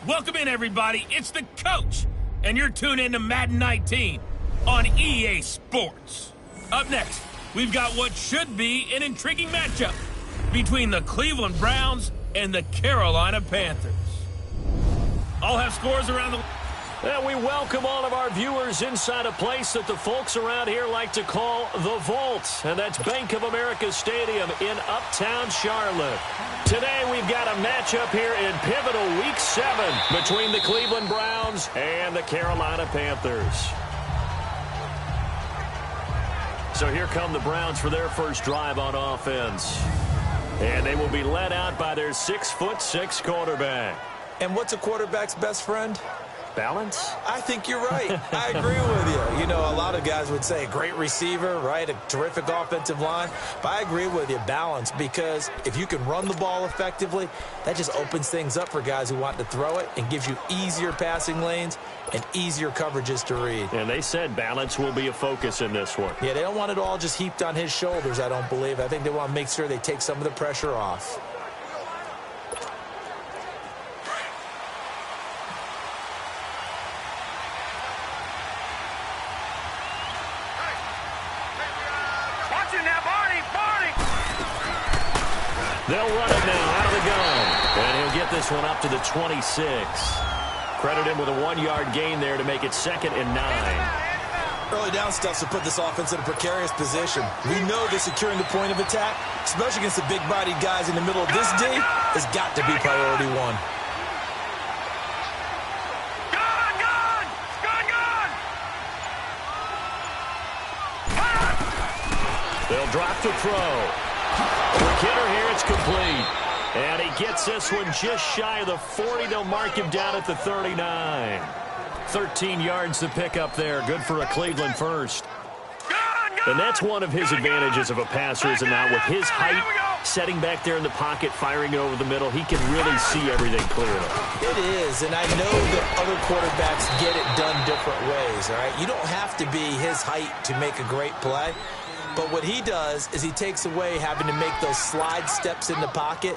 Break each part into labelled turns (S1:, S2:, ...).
S1: Welcome in, everybody. It's the coach, and you're tuned in to Madden 19 on EA Sports. Up next, we've got what should be an intriguing matchup between the Cleveland Browns and the Carolina Panthers. I'll have scores around the...
S2: And we welcome all of our viewers inside a place that the folks around here like to call the Vault. And that's Bank of America Stadium in Uptown Charlotte. Today we've got a matchup here in pivotal Week 7 between the Cleveland Browns and the Carolina Panthers. So here come the Browns for their first drive on offense. And they will be led out by their 6'6" quarterback.
S3: And what's a quarterback's best friend?
S2: Balance?
S3: I think you're right. I agree with you. You know, a lot of guys would say great receiver, right? A terrific offensive line. But I agree with you, balance, because if you can run the ball effectively, that just opens things up for guys who want to throw it and gives you easier passing lanes and easier coverages to read.
S2: And they said balance will be a focus in this one.
S3: Yeah, they don't want it all just heaped on his shoulders, I don't believe. I think they want to make sure they take some of the pressure off.
S2: They'll run it now out of the gun. And he'll get this one up to the 26. Credit him with a 1-yard gain there to make it 2nd and 9.
S3: Early down stuff to put this offense in a precarious position. We know that securing the point of attack, especially against the big-bodied guys in the middle of this D, has got to be priority one.
S2: They'll drop to throw. Quick hitter here, it's complete. And he gets this one just shy of the 40. They'll mark him down at the 39. 13 yards to pick up there. Good for a Cleveland first. And that's one of his advantages of a passer, is now with his height, setting back there in the pocket, firing it over the middle, he can really see everything clearly.
S3: It is, and I know that other quarterbacks get it done different ways, all right? You don't have to be his height to make a great play. But what he does is he takes away having to make those slide steps in the pocket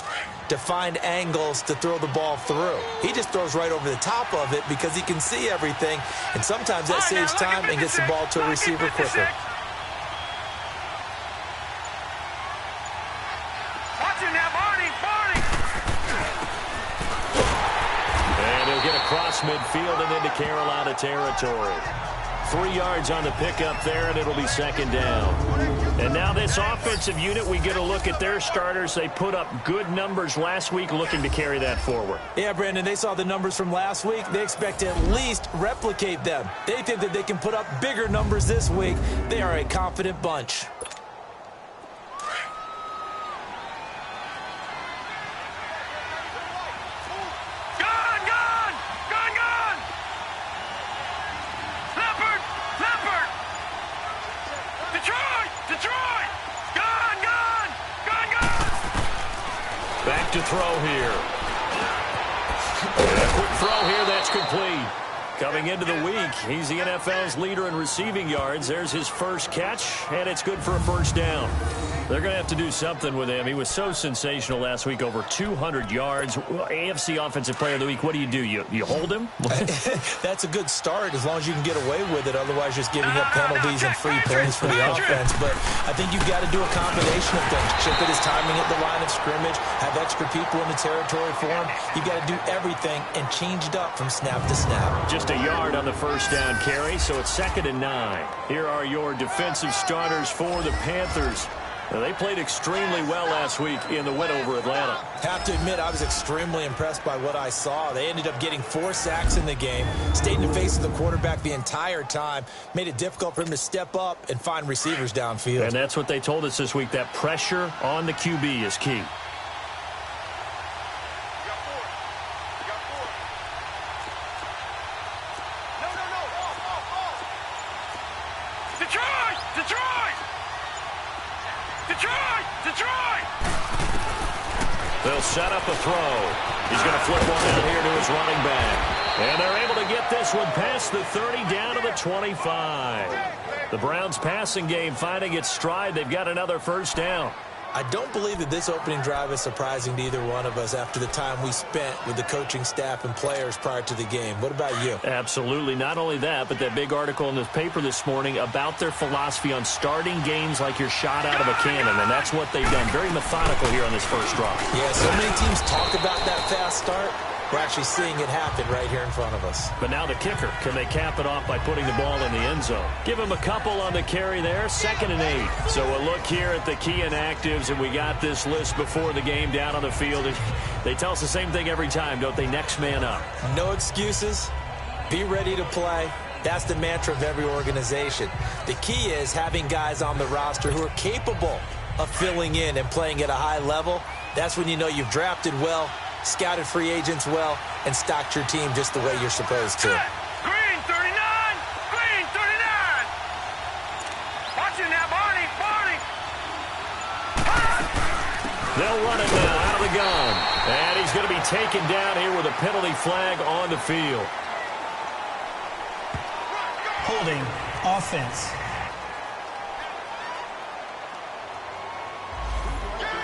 S3: to find angles to throw the ball through. He just throws right over the top of it because he can see everything, and sometimes that saves time and gets the ball to a receiver quicker.
S2: And he'll get across midfield and into Carolina territory. 3 yards on the pickup there, and it'll be 2nd down. And now this offensive unit, we get a look at their starters. They put up good numbers last week, looking to carry that forward.
S3: Yeah, Brandon, they saw the numbers from last week. They expect to at least replicate them. They think that they can put up bigger numbers this week. They are a confident bunch.
S2: Back to throw here. And a quick throw here, that's complete. Coming into the week, he's the NFL's leader in receiving yards. There's his first catch, and it's good for a first down. They're going to have to do something with him. He was so sensational last week, over 200 yards. AFC Offensive Player of the Week, what do? You hold him?
S3: That's a good start as long as you can get away with it. Otherwise, just giving up penalties and free plays for the offense. But I think you've got to do a combination of things. Chip at his timing at the line of scrimmage, have extra people in the territory for him. You've got to do everything and change it up from snap to snap.
S2: Just a yard on the first down carry, so it's 2nd and 9. Here are your defensive starters for the Panthers. They played extremely well last week in the win over Atlanta.
S3: Have to admit, I was extremely impressed by what I saw. They ended up getting 4 sacks in the game, stayed in the face of the quarterback the entire time, made it difficult for him to step up and find receivers downfield.
S2: And that's what they told us this week, that pressure on the QB is key. They'll set up a throw. He's going to flip one out here to his running back. And they're able to get this one past the 30 down to the 25. The Browns passing game finding its stride. They've got another first down.
S3: I don't believe that this opening drive is surprising to either one of us after the time we spent with the coaching staff and players prior to the game. What about you?
S2: Absolutely. Not only that, but that big article in the paper this morning about their philosophy on starting games like you're shot out of a cannon, and that's what they've done. Very methodical here on this first drive.
S3: Yeah, so many teams talk about that fast start. We're actually seeing it happen right here in front of us.
S2: But now the kicker. Can they cap it off by putting the ball in the end zone? Give him a couple on the carry there. 2nd and 8. So a look here at the key inactives, and we got this list before the game down on the field. They tell us the same thing every time, don't they? Next man up.
S3: No excuses. Be ready to play. That's the mantra of every organization. The key is having guys on the roster who are capable of filling in and playing at a high level. That's when you know you've drafted well, scouted free agents well, and stocked your team just the way you're supposed to.
S4: Green 39! Green 39! Watch it now, Barney! Barney!
S2: They'll run it now out of the gun. And he's going to be taken down here with a penalty flag on the field.
S5: Holding offense.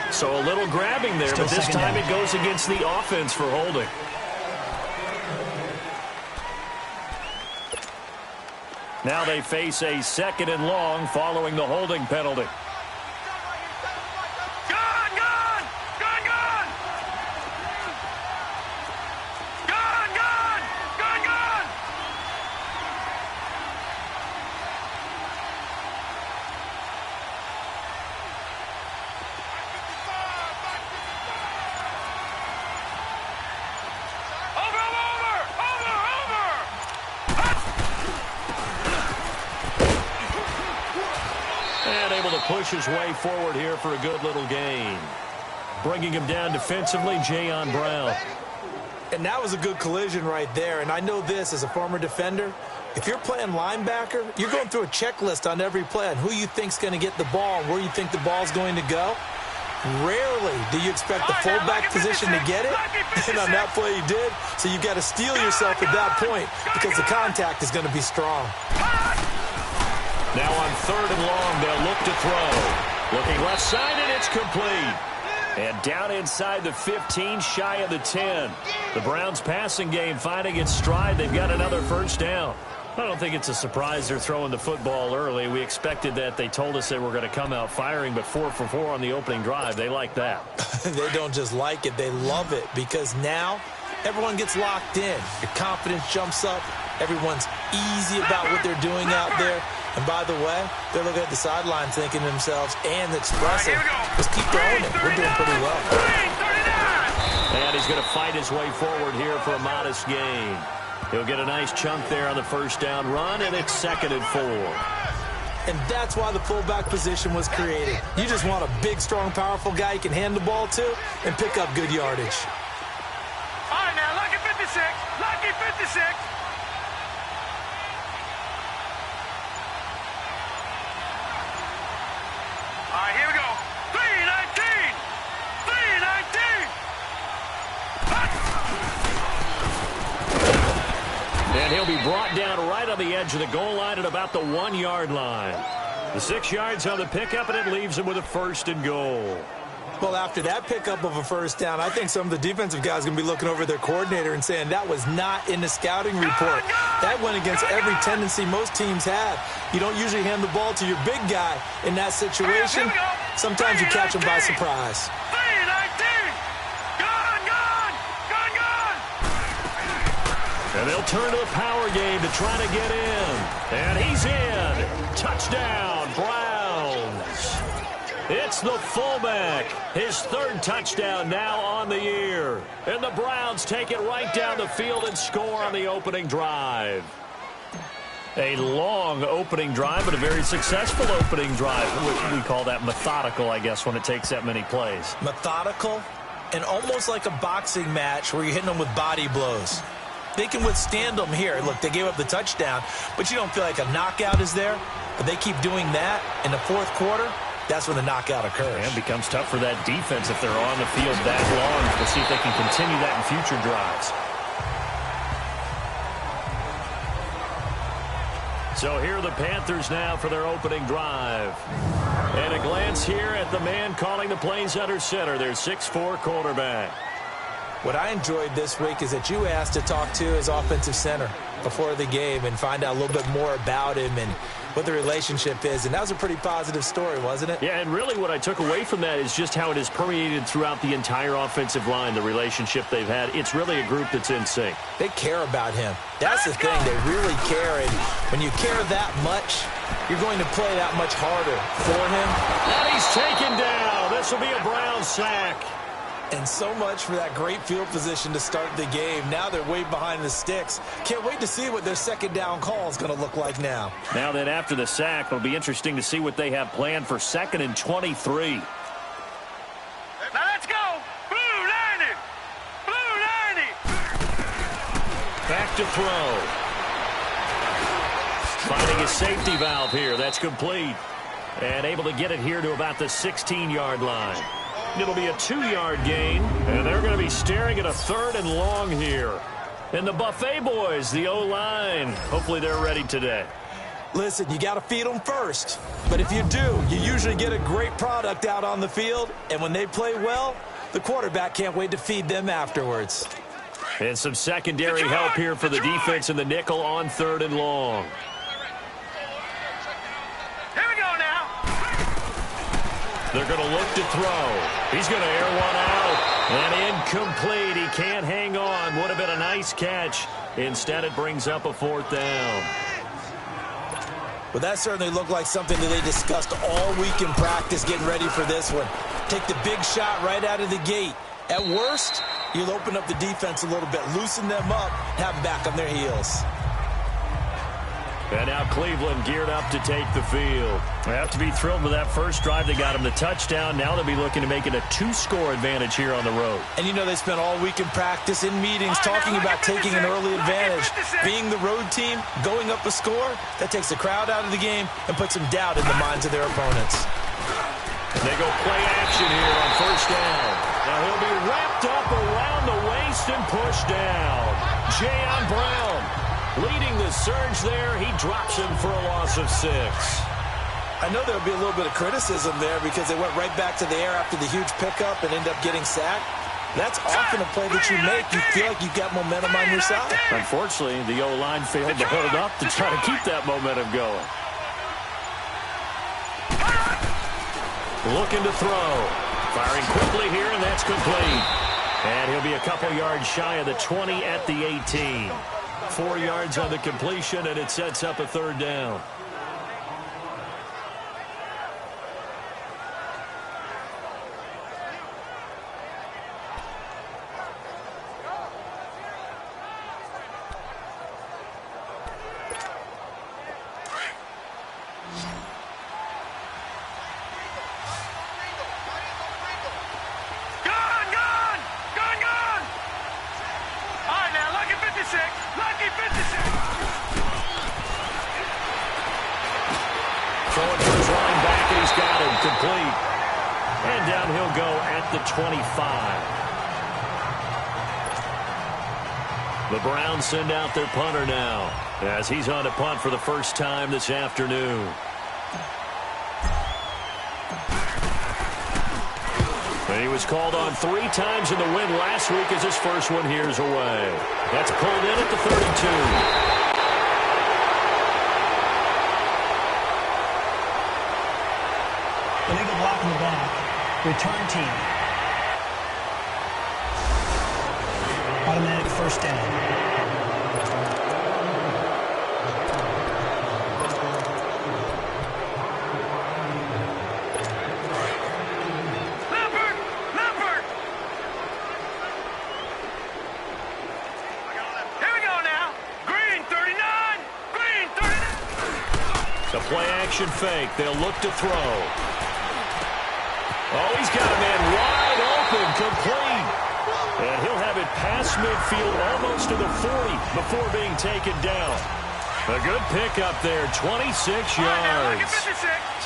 S2: So a little grabbing there, but this time it goes against the offense for holding. Now they face a 2nd and long following the holding penalty.
S4: Gun! Gun! Gun! Gun! Gun! Gun! Gun! Gun!
S2: And able to push his way forward here for a good little gain. Bringing him down defensively, Jayon Brown.
S3: And that was a good collision right there. And I know this as a former defender. If you're playing linebacker, you're going through a checklist on every play on who you think's going to get the ball and where you think the ball's going to go. Rarely do you expect the fullback position to get it. And on that play he did. So you've got to steel yourself at that point because the contact is going to be strong.
S2: Now on 3rd and long, they'll look to throw. Looking left side, and it's complete. And down inside the 15, shy of the 10. The Browns' passing game finding its stride. They've got another first down. I don't think it's a surprise they're throwing the football early. We expected that. They told us they were going to come out firing, but 4 for 4 on the opening drive. They like that.
S3: They don't just like it. They love it because now everyone gets locked in. Your confidence jumps up. Everyone's easy about what they're doing out there. And by the way, they're looking at the sideline thinking to themselves and expressing, just keep throwing it. We're doing pretty well.
S2: And he's going to fight his way forward here for a modest gain. He'll get a nice chunk there on the first down run, and it's 2nd and 4.
S3: And that's why the fullback position was created. You just want a big, strong, powerful guy you can hand the ball to and pick up good yardage.
S4: All right, now, lucky 56. Lucky 56. All right, here we go. 319. 319.
S2: And he'll be brought down right on the edge of the goal line at about the 1-yard line. The 6 yards on the pickup, and it leaves him with a 1st and goal.
S3: Well, after that pickup of a first down, I think some of the defensive guys are going to be looking over their coordinator and saying that was not in the scouting report. That went against every tendency most teams have. You don't usually hand the ball to your big guy in that situation. Sometimes you catch them by surprise.
S4: 319. Gun, gun, gun, gun.
S2: And they'll turn to the power game to try to get in. And he's in. Touchdown, Browns. It's the fullback. His 3rd touchdown now on the year. And the Browns take it right down the field and score on the opening drive. A long opening drive, but a very successful opening drive. We call that methodical, I guess, when it takes that many plays.
S3: Methodical and almost like a boxing match where you're hitting them with body blows. They can withstand them here. Look, they gave up the touchdown, but you don't feel like a knockout is there. But they keep doing that in the 4th quarter. That's when the knockout occurs.
S2: And it becomes tough for that defense if they're on the field that long to see if they can continue that in future drives. So here are the Panthers now for their opening drive. And a glance here at the man calling the plays under center, their 6'4" quarterback.
S3: What I enjoyed this week is that you asked to talk to his offensive center before the game and find out a little bit more about him and what the relationship is. And that was a pretty positive story, wasn't it?
S2: Yeah, and really what I took away from that is just how it has permeated throughout the entire offensive line, the relationship they've had. It's really a group that's in sync.
S3: They care about him. That's the thing. They really care. And when you care that much, you're going to play that much harder for him.
S2: And he's taken down. This will be a Brown sack.
S3: And so much for that great field position to start the game. Now they're way behind the sticks. Can't wait to see what their second down call is going to look like now.
S2: Now then, after the sack, it'll be interesting to see what they have planned for 2nd and 23.
S4: Now let's go. Blue 90. Blue 90.
S2: Back to throw. Finding a safety valve here. That's complete. And able to get it here to about the 16-yard line. It'll be a 2-yard gain, and they're going to be staring at a 3rd and long here. And the Buffet boys, the O-line, hopefully they're ready today.
S3: Listen, you got to feed them first. But if you do, you usually get a great product out on the field. And when they play well, the quarterback can't wait to feed them afterwards.
S2: And some secondary help here for the defense in the nickel on 3rd and long.
S4: Here we go now.
S2: They're going to look to throw. He's going to air one out. And incomplete. He can't hang on. Would have been a nice catch. Instead, it brings up a 4th down.
S3: Well, that certainly looked like something that they discussed all week in practice getting ready for this one. Take the big shot right out of the gate. At worst, you'll open up the defense a little bit, loosen them up, have them back on their heels.
S2: And now Cleveland geared up to take the field. They have to be thrilled with that first drive. They got him the touchdown. Now they'll be looking to make it a 2-score advantage here on the road.
S3: And you know they spent all week in practice, in meetings, talking about taking an early advantage. Being the road team, going up a score, that takes the crowd out of the game and puts some doubt in the minds of their opponents.
S2: They go play action here on 1st down. Now he'll be wrapped up around the waist and pushed down. Jayon Brown leading the surge there. He drops him for a loss of 6.
S3: I know there'll be a little bit of criticism there because they went right back to the air after the huge pickup and end up getting sacked. That's often a play that you make. You feel like you've got momentum on your side.
S2: Unfortunately, the O-line failed to hold up to try to keep that momentum going. Looking to throw. Firing quickly here, and that's complete. And he'll be a couple yards shy of the 20 at the 18. 4 yards on the completion, and it sets up a 3rd down. Throwing for his line back, and he's got him complete. And down he'll go at the 25. The Browns send out their punter now as he's on to punt for the first time this afternoon. And he was called on 3 times in the win last week as his first one here's away. That's pulled in at the 32.
S5: Illegal block in the back. Return team. Automatic 1st down.
S2: Play action fake. They'll look to throw. Oh, he's got a man wide open, complete. And he'll have it past midfield almost to the 40 before being taken down. A good pickup there, 26 yards.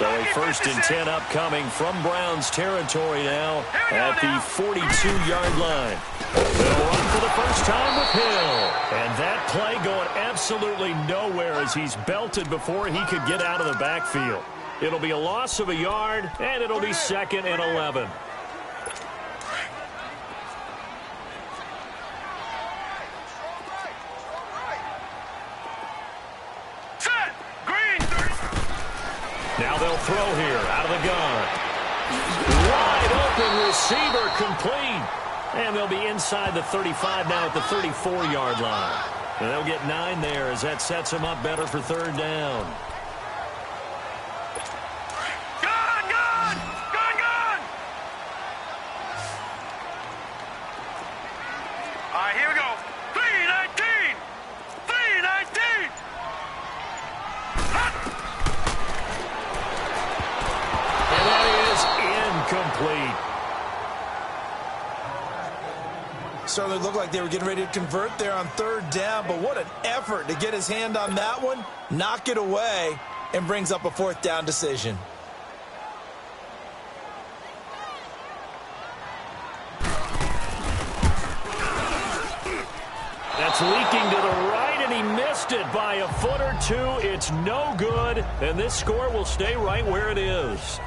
S2: So a 1st and 10 upcoming from Browns territory now at the 42-yard line. They'll run for the first time with Hill. And that play going absolutely nowhere as he's belted before he could get out of the backfield. It'll be a loss of a yard, and it'll be 2nd and 11. Now they'll throw here out of the gun. Wide open receiver complete. And they'll be inside the 35 now at the 34-yard line. And they'll get 9 there as that sets them up better for 3rd down.
S4: All right, here we go. 319! 319!
S2: And that is incomplete.
S3: Certainly looked like they were getting ready to convert there on 3rd down, but what an effort to get his hand on that one, knock it away, and brings up a 4th down decision.
S2: That's leaking to the right, and he missed it by a foot or 2. It's no good, and this score will stay right where it is.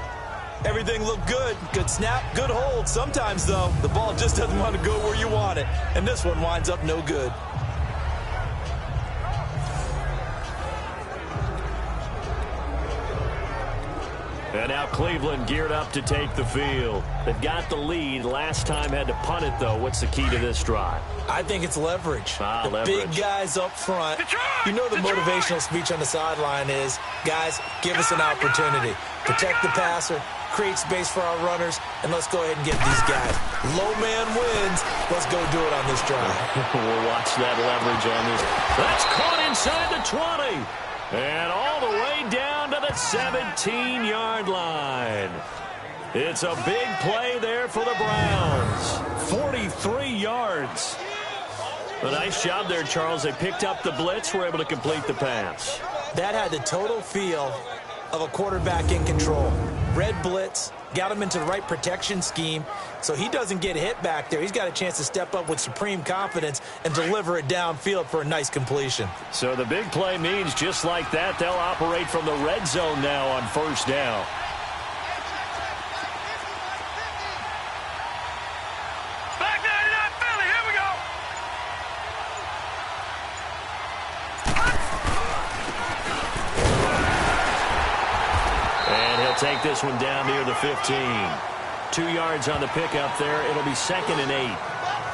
S3: Everything looked good. Good snap, good hold. Sometimes, though, the ball just doesn't want to go where you want it, and this one winds up no good.
S2: And now Cleveland geared up to take the field. They've got the lead. Last time had to punt it, though. What's the key to this drive?
S3: I think it's leverage. The
S2: leverage.
S3: Big guys up front. You know the motivational speech on the sideline is, guys, give us an opportunity. Protect the passer, create space for our runners, and let's go ahead and get these guys. Low man wins. Let's go do it on this drive.
S2: We'll watch that leverage on this. That's caught inside the 20. And all the way down to the 17-yard line. It's a big play there for the Browns. 43 yards. A nice job there, Charles. They picked up the blitz, were able to complete the pass.
S3: That had the total feel of a quarterback in control. Red blitz, got him into the right protection scheme, so he doesn't get hit back there. He's got a chance to step up with supreme confidence and deliver it downfield for a nice completion.
S2: So the big play means just like that, they'll operate from the red zone now on 1st down.
S4: Back 99 Philly, here we go.
S2: And he'll take this one down near the 15. 2 yards on the pickup there. It'll be 2nd and 8.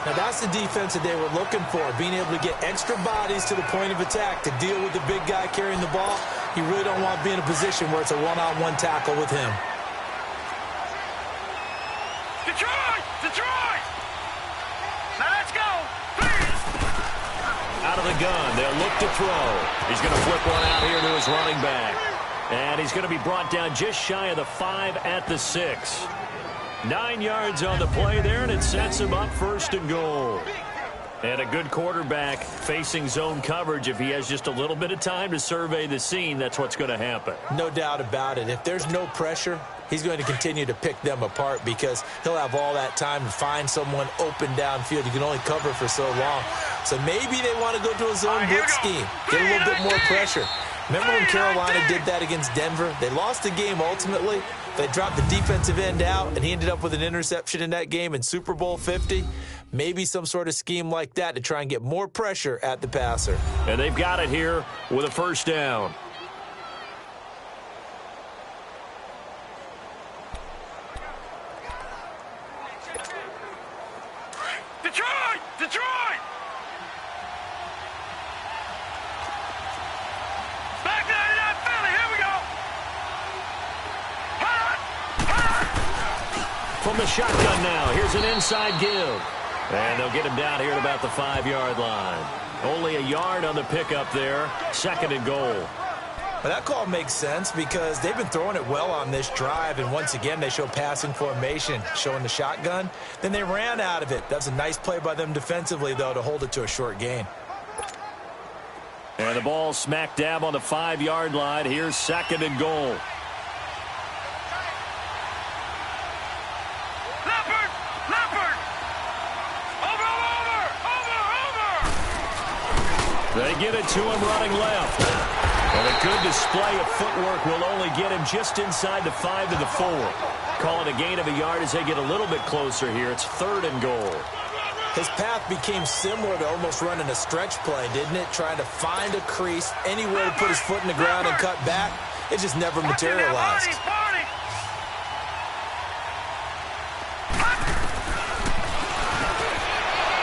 S3: Now that's the defense that they were looking for, being able to get extra bodies to the point of attack to deal with the big guy carrying the ball. You really don't want to be in a position where it's a one-on-one tackle with him.
S4: Detroit! Detroit! Now let's go.
S2: Out of the gun, they'll look to throw. He's going to flip one out here to his running back. And he's going to be brought down just shy of the 5 at the 6. 9 yards on the play there, and it sets him up 1st and goal. And a good quarterback facing zone coverage. If he has just a little bit of time to survey the scene, that's what's going to happen.
S3: No doubt about it. If there's no pressure, he's going to continue to pick them apart because he'll have all that time to find someone open downfield. You can only cover for so long. So maybe they want to go to a zone blitz scheme, get a little bit more pressure. Remember when Carolina did that against Denver? They lost the game ultimately. They dropped the defensive end out, and he ended up with an interception in that game in Super Bowl 50. Maybe some sort of scheme like that to try and get more pressure at the passer.
S2: And they've got it here with a 1st down.
S4: Detroit! Detroit! Back 99 Philly, here we go.
S2: From the shotgun now, here's an inside give. And they'll get him down here at about the 5-yard line. Only a yard on the pickup there. 2nd and goal.
S3: But that call makes sense because they've been throwing it well on this drive, and once again they show passing formation, showing the shotgun. Then they ran out of it. That's a nice play by them defensively, though, to hold it to a short gain.
S2: And the ball smack dab on the 5-yard line. Here's 2nd and goal. They get it to him running left. And a good display of footwork will only get him just inside the 5 to the 4. Call it a gain of a yard as they get a little bit closer here. It's 3rd and goal.
S3: His path became similar to almost running a stretch play, didn't it? Trying to find a crease, anywhere to put his foot in the ground and cut back. It just never materialized.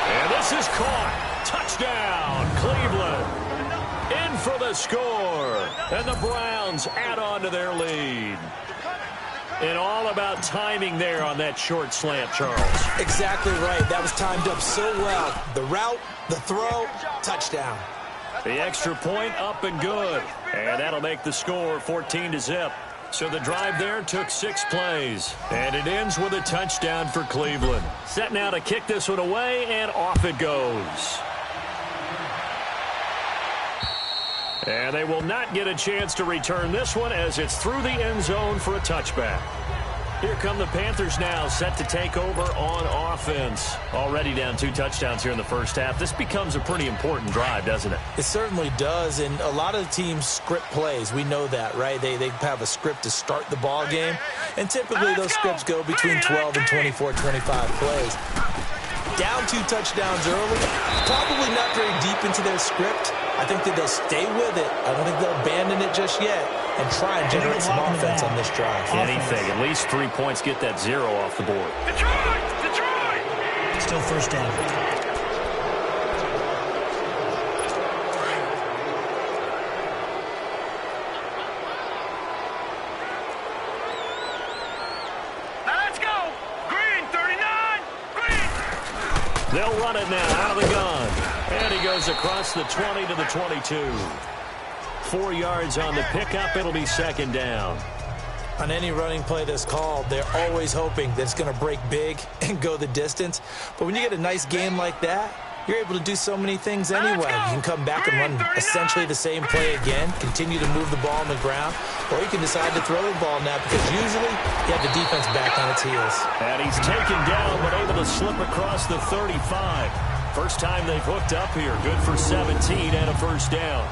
S2: And this is caught. Touchdown, Cleveland. In for the score. And the Browns add on to their lead. And all about timing there on that short slant, Charles.
S3: Exactly right. That was timed up so well. The route, the throw, touchdown.
S2: The extra point up and good. And that'll make the score 14-0. So the drive there took 6 plays. And it ends with a touchdown for Cleveland. Set now to kick this one away, and off it goes. And they will not get a chance to return this one as it's through the end zone for a touchback. Here come the Panthers now, set to take over on offense. Already down 2 touchdowns here in the first half. This becomes a pretty important drive, doesn't it?
S3: It certainly does, and a lot of the teams script plays. We know that, right? They have a script to start the ball game, and typically those scripts go between 12 and 24, 25 plays. Down 2 touchdowns early, probably not very deep into their script. I think that they'll stay with it. I don't think they'll abandon it just yet and try and generate some offense on this drive.
S2: Anything. At least 3 points get that 0 off the board.
S4: Detroit! Detroit!
S5: Still first down.
S4: Now let's go! Green, 39! Green!
S2: They'll run it now out of the gun. And he goes across the 20 to the 22. 4 yards on the pickup. It'll be 2nd down.
S3: On any running play that's called, they're always hoping that it's going to break big and go the distance. But when you get a nice game like that, you're able to do so many things anyway. You can come back and run essentially the same play again, continue to move the ball on the ground, or you can decide to throw the ball now because usually you have the defense back on its heels.
S2: And he's taken down but able to slip across the 35. First time they've hooked up here. Good for 17 and a first down.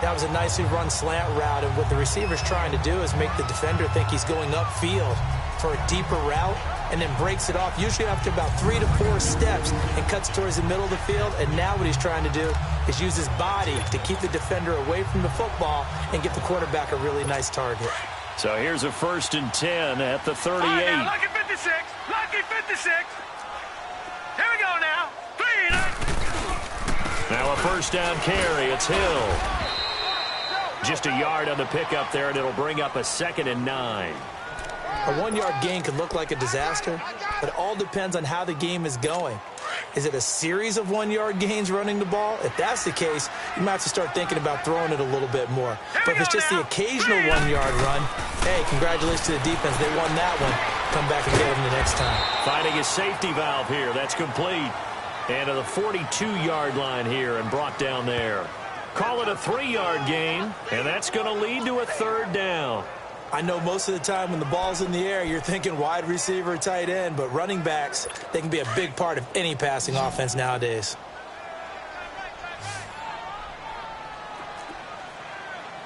S3: That was a nicely run slant route, and what the receiver's trying to do is make the defender think he's going upfield for a deeper route and then breaks it off, usually after about 3 to 4 steps, and cuts towards the middle of the field. And now what he's trying to do is use his body to keep the defender away from the football and give the quarterback a really nice target.
S2: So here's a 1st and 10 at the 38.
S4: All right, now, lucky 56! Lucky 56! Here we go now! 3!
S2: Now a first down carry. It's Hill. Just a yard on the pickup there, and it'll bring up a 2nd and 9.
S3: A 1-yard gain could look like a disaster, but it all depends on how the game is going. Is it a series of 1-yard gains running the ball? If that's the case, you might have to start thinking about throwing it a little bit more. But if it's just the occasional 1-yard run, hey, congratulations to the defense. They won that one. Come back and get them the next time.
S2: Finding a safety valve here. That's complete. And to the 42-yard line here and brought down there. Call it a 3-yard gain, and that's going to lead to a 3rd down.
S3: I know most of the time when the ball's in the air, you're thinking wide receiver, tight end, but running backs, they can be a big part of any passing offense nowadays.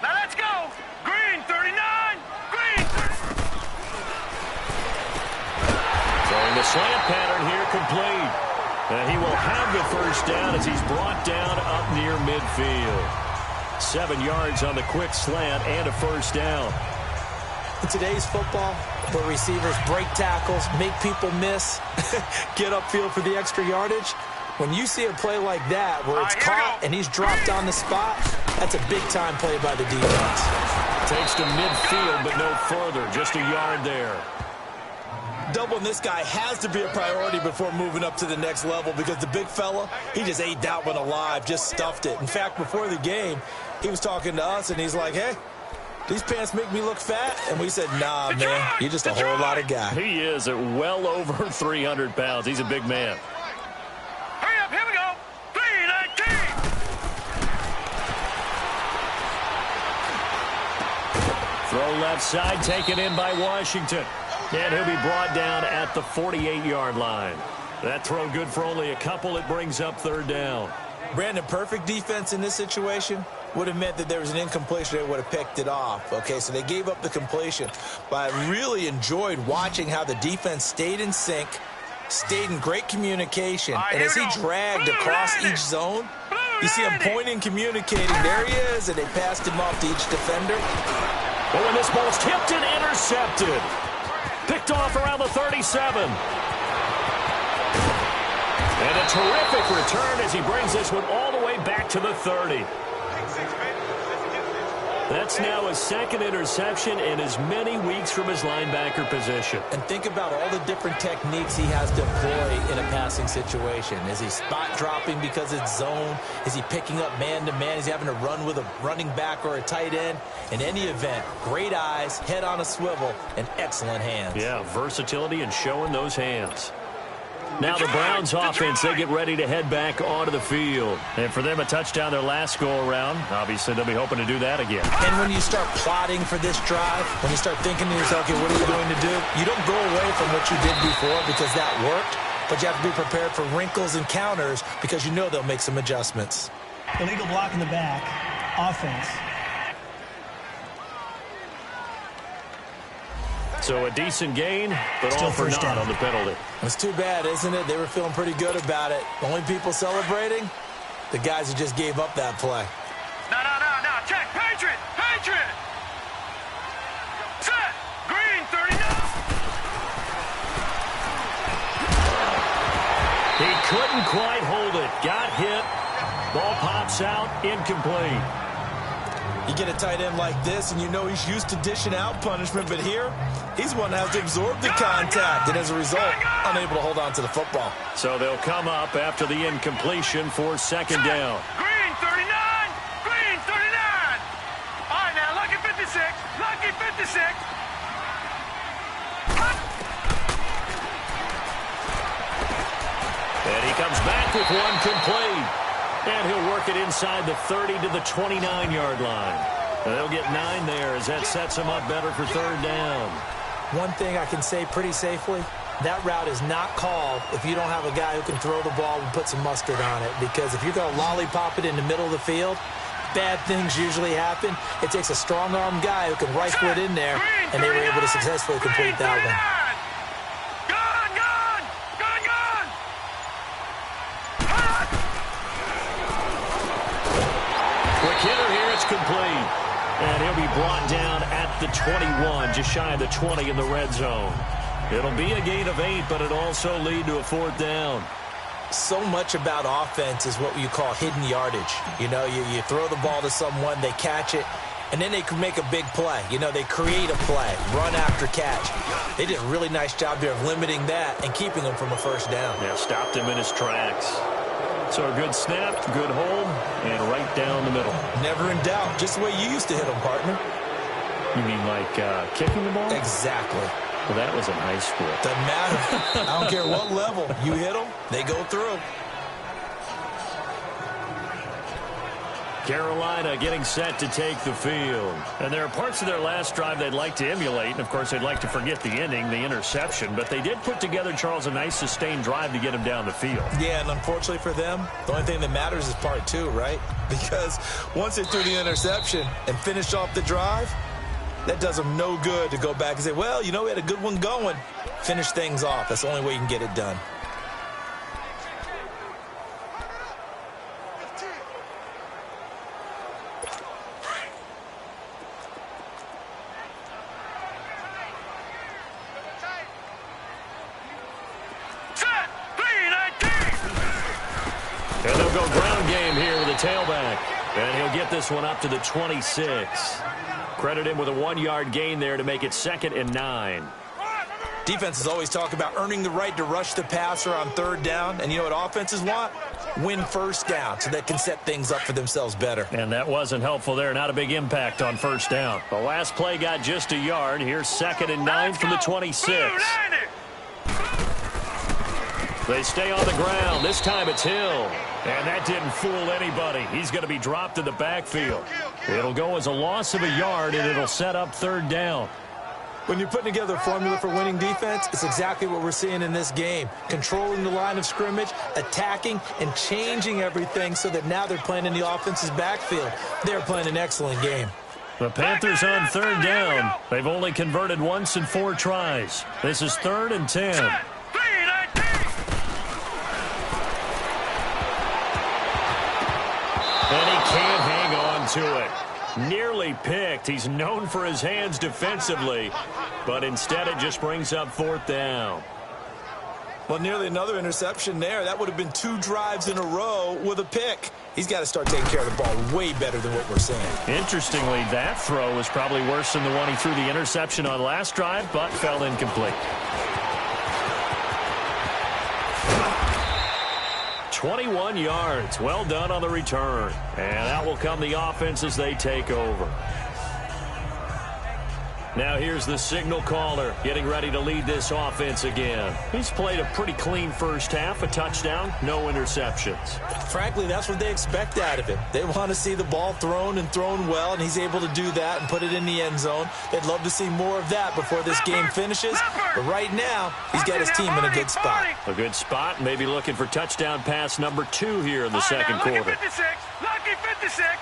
S4: Now let's go! Green, 39! Green!
S2: Throwing the slant pattern here complete. And he will have the first down as he's brought down up near midfield. 7 yards on the quick slant and a first down.
S3: In today's football, where receivers break tackles, make people miss, get upfield for the extra yardage, when you see a play like that where it's caught and he's dropped on the spot, that's a big-time play by the defense.
S2: Takes to midfield, but no further. Just a yard there.
S3: Doubling this guy has to be a priority before moving up to the next level because the big fella, he just ate that one alive, just stuffed it. In fact, before the game, he was talking to us, and he's like, hey, these pants make me look fat? And we said, nah, man, you're just a whole lot of guy.
S2: He is at well over 300 pounds. He's a big man.
S4: Hurry up, here we go! 3:19!
S2: Throw left side, taken in by Washington. And he'll be brought down at the 48-yard line. That throw good for only a couple. It brings up 3rd down.
S3: Brandon, perfect defense in this situation would have meant that there was an incompletion. They would have picked it off. Okay, so they gave up the completion. But I really enjoyed watching how the defense stayed in sync, stayed in great communication. And as he dragged across each zone, you see him pointing, communicating. There he is, and they passed him off to each defender.
S2: But when this ball's tipped and intercepted, picked off around the 37. And a terrific return as he brings this one all the way back to the 30. That's now his second interception in as many weeks from his linebacker position.
S3: And think about all the different techniques he has to employ in a passing situation. Is he spot dropping because it's zone? Is he picking up man-to-man? Is he having to run with a running back or a tight end? In any event, great eyes, head on a swivel, and excellent hands.
S2: Yeah, versatility and showing those hands. Now the Browns offense, they get ready to head back onto the field. And for them, a touchdown their last go-around. Obviously, they'll be hoping to do that again.
S3: And when you start plotting for this drive, when you start thinking to yourself, okay, what are you going to do? You don't go away from what you did before because that worked, but you have to be prepared for wrinkles and counters because you know they'll make some adjustments.
S5: Illegal block in the back. Offense.
S2: So a decent gain, but
S5: Still
S2: all for naught on the penalty.
S3: It's too bad, isn't it? They were feeling pretty good about it. The only people celebrating, the guys who just gave up that play.
S4: No. Check. Patriot. Set. Green, 39.
S2: He couldn't quite hold it. Got hit. Ball pops out. Incomplete.
S3: You get a tight end like this, and you know he's used to dishing out punishment, but here, he's one that has to absorb the contact, and as a result, unable to hold on to the football.
S2: So they'll come up after the incompletion for second down.
S4: Green, 39. Green, 39. All right, now, lucky 56. Lucky 56.
S2: And he comes back with one complete. And he'll work it inside the 30 to the 29-yard line. And they'll get 9 there as that sets him up better for third down.
S3: One thing I can say pretty safely, that route is not called if you don't have a guy who can throw the ball and put some mustard on it. Because if you're going to lollipop it in the middle of the field, bad things usually happen. It takes a strong-arm guy who can rifle it in there, and they were able to successfully complete that one.
S2: Complete. And he'll be brought down at the 21, just shy of the 20 in the red zone. It'll be a gain of 8, but it'll also lead to a fourth down.
S3: So much about offense is what you call hidden yardage. You know, you throw the ball to someone, they catch it, and then they can make a big play. You know, they create a play, run after catch. They did a really nice job there of limiting that and keeping him from a first down.
S2: Yeah, stopped him in his tracks. So a good snap, good hold, and right down the middle.
S3: Never in doubt. Just the way you used to hit them, partner.
S2: You mean like kicking the ball?
S3: Exactly.
S2: Well, that was in high school.
S3: Doesn't matter. I don't care what level. You hit them, they go through.
S2: Carolina getting set to take the field. And there are parts of their last drive they'd like to emulate. And, of course, they'd like to forget the ending, the interception. But they did put together, Charles, a nice sustained drive to get him down the field.
S3: Yeah, and unfortunately for them, the only thing that matters is part 2, right? Because once they threw the interception and finished off the drive, that does them no good to go back and say, well, you know, we had a good one going. Finish things off. That's the only way you can get it done.
S2: And they'll go ground game here with a tailback. And he'll get this one up to the 26. Credit him with a 1-yard gain there to make it 2nd and 9.
S3: Defenses always talk about earning the right to rush the passer on third down. And you know what offenses want? Win first down so they can set things up for themselves better.
S2: And that wasn't helpful there. Not a big impact on first down. The last play got just a yard. Here's 2nd and 9 from the 26. They stay on the ground. This time it's Hill. And that didn't fool anybody. He's going to be dropped in the backfield. It'll go as a loss of a yard, and it'll set up third down.
S3: When you're putting together a formula for winning defense, it's exactly what we're seeing in this game. Controlling the line of scrimmage, attacking, and changing everything so that now they're playing in the offense's backfield. They're playing an excellent game.
S2: The Panthers on third down. They've only converted once in 4 tries. This is 3rd and 10. And he can't hang on to it. Nearly picked. He's known for his hands defensively, but instead it just brings up 4th down.
S3: Well, nearly another interception there. That would have been 2 drives in a row with a pick. He's got to start taking care of the ball way better than what we're seeing.
S2: Interestingly, that throw was probably worse than the one he threw the interception on last drive, but fell incomplete. 21 yards. Well done on the return. And out will come the offense as they take over. Now here's the signal caller getting ready to lead this offense again. He's played a pretty clean first half, a touchdown, no interceptions.
S3: Frankly, that's what they expect out of him. They want to see the ball thrown and thrown well, and he's able to do that and put it in the end zone. They'd love to see more of that before this game finishes. But right now, he's got his team in a good spot.
S2: A good spot, maybe looking for touchdown pass number 2 here in the second quarter.
S4: Lucky 56. Lucky 56.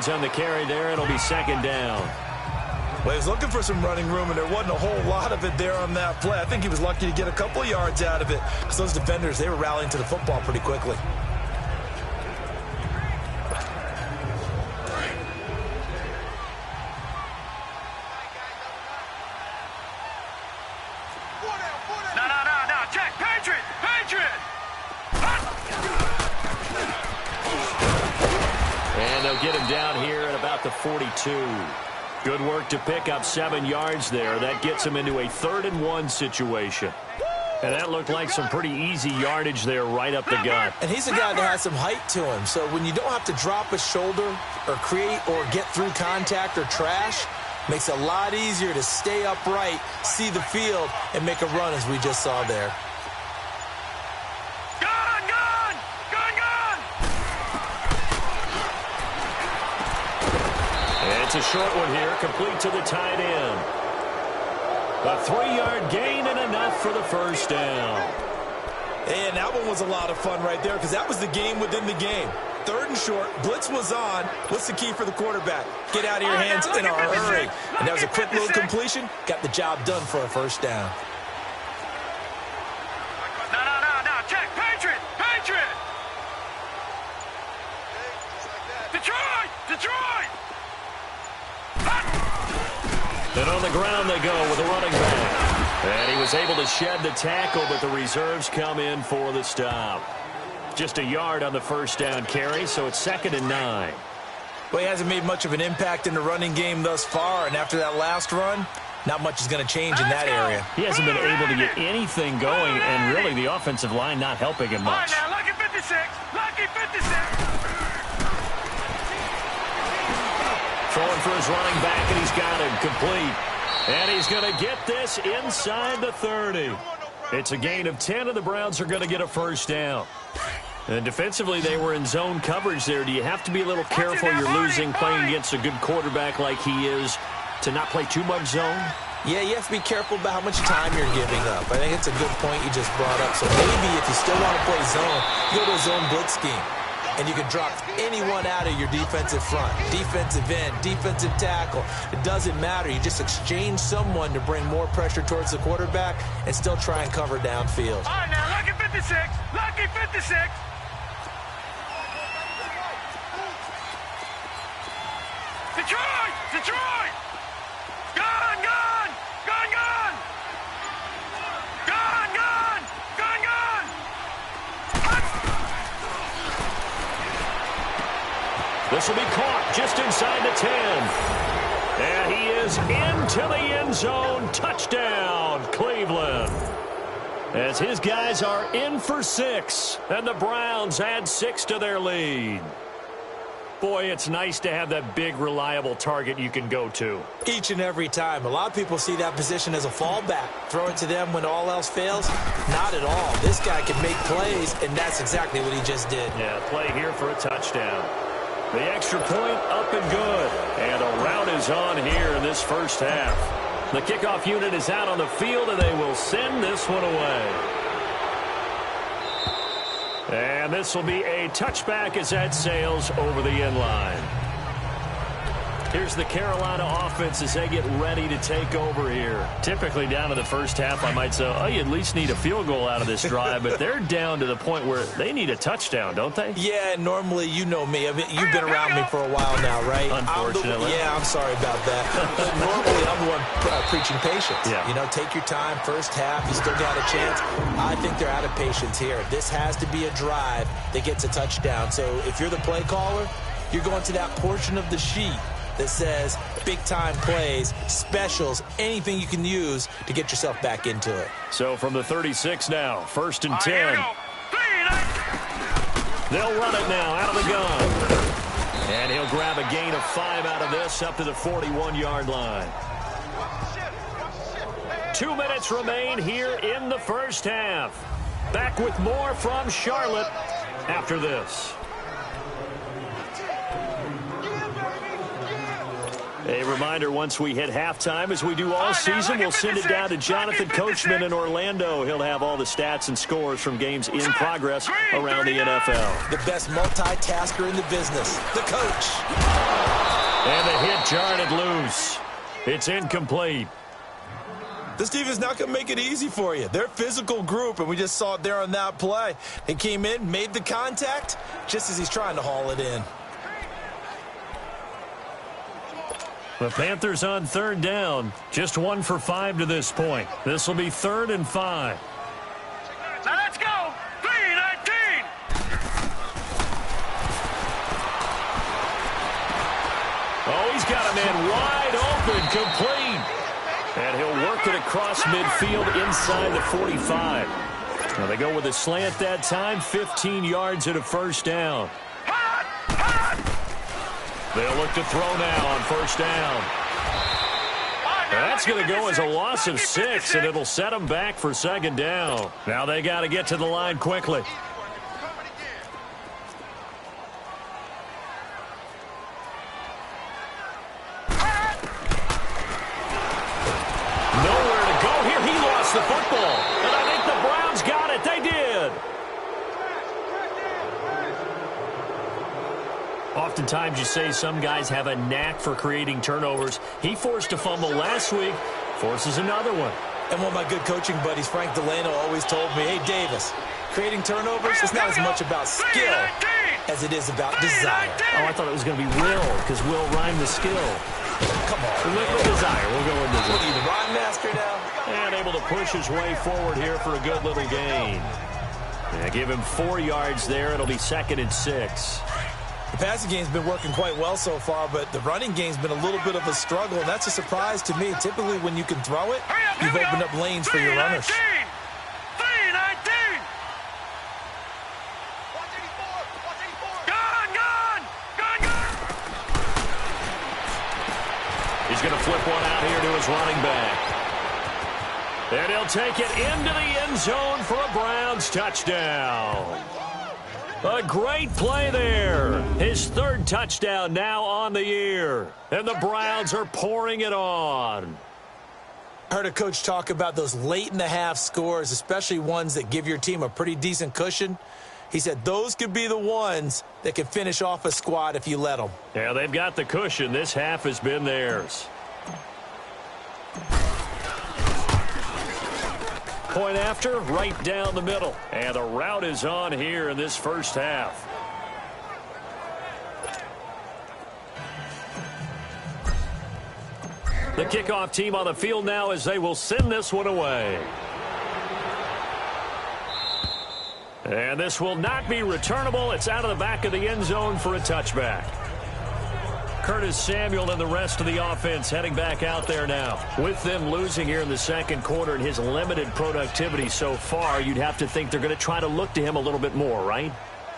S2: On the carry there, it'll be 2nd down.
S3: Well, he was looking for some running room, and there wasn't a whole lot of it there on that play. I think he was lucky to get a couple of yards out of it because those defenders, they were rallying to the football pretty quickly.
S4: No. Check. Patriot.
S2: And they'll get him down here at about the 42. Good work to pick up 7 yards there. That gets him into a 3rd and 1 situation. And that looked like some pretty easy yardage there right up the gut.
S3: And he's a guy that has some height to him. So when you don't have to drop a shoulder or create or get through contact or trash, makes it a lot easier to stay upright, see the field, and make a run as we just saw there.
S2: It's a short one here, complete to the tight end. A 3-yard gain and enough for the first down.
S3: And that one was a lot of fun right there because that was the game within the game. 3rd and short, blitz was on. What's the key for the quarterback? Get out of your hands in a hurry. And that was a quick little completion. Got the job done for a first down.
S4: No. Check. Patriot. Detroit.
S2: And on the ground they go with a running back. And he was able to shed the tackle, but the reserves come in for the stop. Just a yard on the first down carry, so it's 2nd and 9.
S3: Well, he hasn't made much of an impact in the running game thus far, and after that last run, not much is going to change in that area.
S2: He hasn't been able to get anything going, and really the offensive line not helping him much.
S4: All right, now, lucky 56. Lucky 56.
S2: Throwing for his running back, and he's got him complete. And he's going to get this inside the 30. It's a gain of 10, and the Browns are going to get a first down. And defensively, they were in zone coverage there. Do you have to be a little careful you're losing playing against a good quarterback like he is to not play too much zone?
S3: Yeah, you have to be careful about how much time you're giving up. I think it's a good point you just brought up. So maybe if you still want to play zone, you go to a zone blitz scheme. And you can drop anyone out of your defensive front, defensive end, defensive tackle. It doesn't matter. You just exchange someone to bring more pressure towards the quarterback and still try and cover downfield.
S4: All right, now, lucky 56. Lucky 56. Detroit. Gone.
S2: This will be caught just inside the 10. And he is into the end zone. Touchdown, Cleveland. As his guys are in for 6, and the Browns add 6 to their lead. Boy, it's nice to have that big, reliable target you can go to.
S3: Each and every time. A lot of people see that position as a fallback. Throw it to them when all else fails? Not at all. This guy can make plays, and that's exactly what he just did.
S2: Yeah, play here for a touchdown. The extra point up and good. And a rout is on here in this first half. The kickoff unit is out on the field, and they will send this one away. And this will be a touchback as that sails over the end line. Here's the Carolina offense as they get ready to take over here. Typically down to the first half, I might say, oh, you at least need a field goal out of this drive, but they're down to the point where they need a touchdown, don't they?
S3: Yeah, normally, you know me. I mean, you've been around me for a while now, right?
S2: Unfortunately.
S3: I'm sorry about that. But normally, I'm the one preaching patience.
S2: Yeah.
S3: You know, take your time, first half, you still got a chance. I think they're out of patience here. This has to be a drive that gets a touchdown. So if you're the play caller, you're going to that portion of the sheet that says big-time plays, specials, anything you can use to get yourself back into it.
S2: So from the 36 now, 1st and 10. They'll run it now out of the gun. And he'll grab a gain of 5 out of this up to the 41-yard line. 2 minutes remain here in the first half. Back with more from Charlotte after this. A reminder, once we hit halftime, as we do all season, we'll send it down to Jonathan Coachman in Orlando. He'll have all the stats and scores from games in progress around the NFL.
S3: The best multitasker in the business, the coach.
S2: And the hit jarred loose. It's incomplete.
S3: This defense not going to make it easy for you. They're a physical group, and we just saw it there on that play. They came in, made the contact, just as he's trying to haul it in.
S2: The Panthers on 3rd down. Just 1 for 5 to this point. This will be 3rd and 5.
S4: Now let's go. 3-19.
S2: Oh, he's got a man wide open, complete. And he'll work it across midfield inside the 45. Now they go with a slant that time, 15 yards at a first down. They'll look to throw now on 1st down. That's going to go as a loss of 6, and it'll set them back for 2nd down. Now they got to get to the line quickly. Nowhere to go here. He lost the football. And I think the Browns got it. They did. Oftentimes you say some guys have a knack for creating turnovers. He forced a fumble last week, forces another one.
S3: And one of my good coaching buddies, Frank Delano, always told me, hey, Davis, creating turnovers is not as much about skill as it is about desire.
S2: Oh, I thought it was going to be will, because will rhyme with skill.
S3: Come on.
S2: We'll go with desire. We'll go with desire.
S3: What are you, the rhyme master now?
S2: And able to push his way forward here for a good little gain. Yeah, give him 4 yards there. It'll be 2nd and 6.
S3: The passing game's been working quite well so far, but the running game's been a little bit of a struggle, and that's a surprise to me. Typically, when you can throw it, you've opened up lanes for your runners.
S4: 3-19. Gone.
S2: He's going to flip one out here to his running back. And he'll take it into the end zone for a Browns touchdown. A great play there. His 3rd touchdown now on the year. And the Browns are pouring it on.
S3: I heard a coach talk about those late-in-the-half scores, especially ones that give your team a pretty decent cushion. He said those could be the ones that can finish off a squad if you let them.
S2: Yeah, they've got the cushion. This half has been theirs. Point after, right down the middle. And the route is on here in this first half. The kickoff team on the field now as they will send this one away. And this will not be returnable. It's out of the back of the end zone for a touchback. Curtis Samuel and the rest of the offense heading back out there now. With them losing here in the 2nd quarter and his limited productivity so far, you'd have to think they're going to try to look to him a little bit more, right?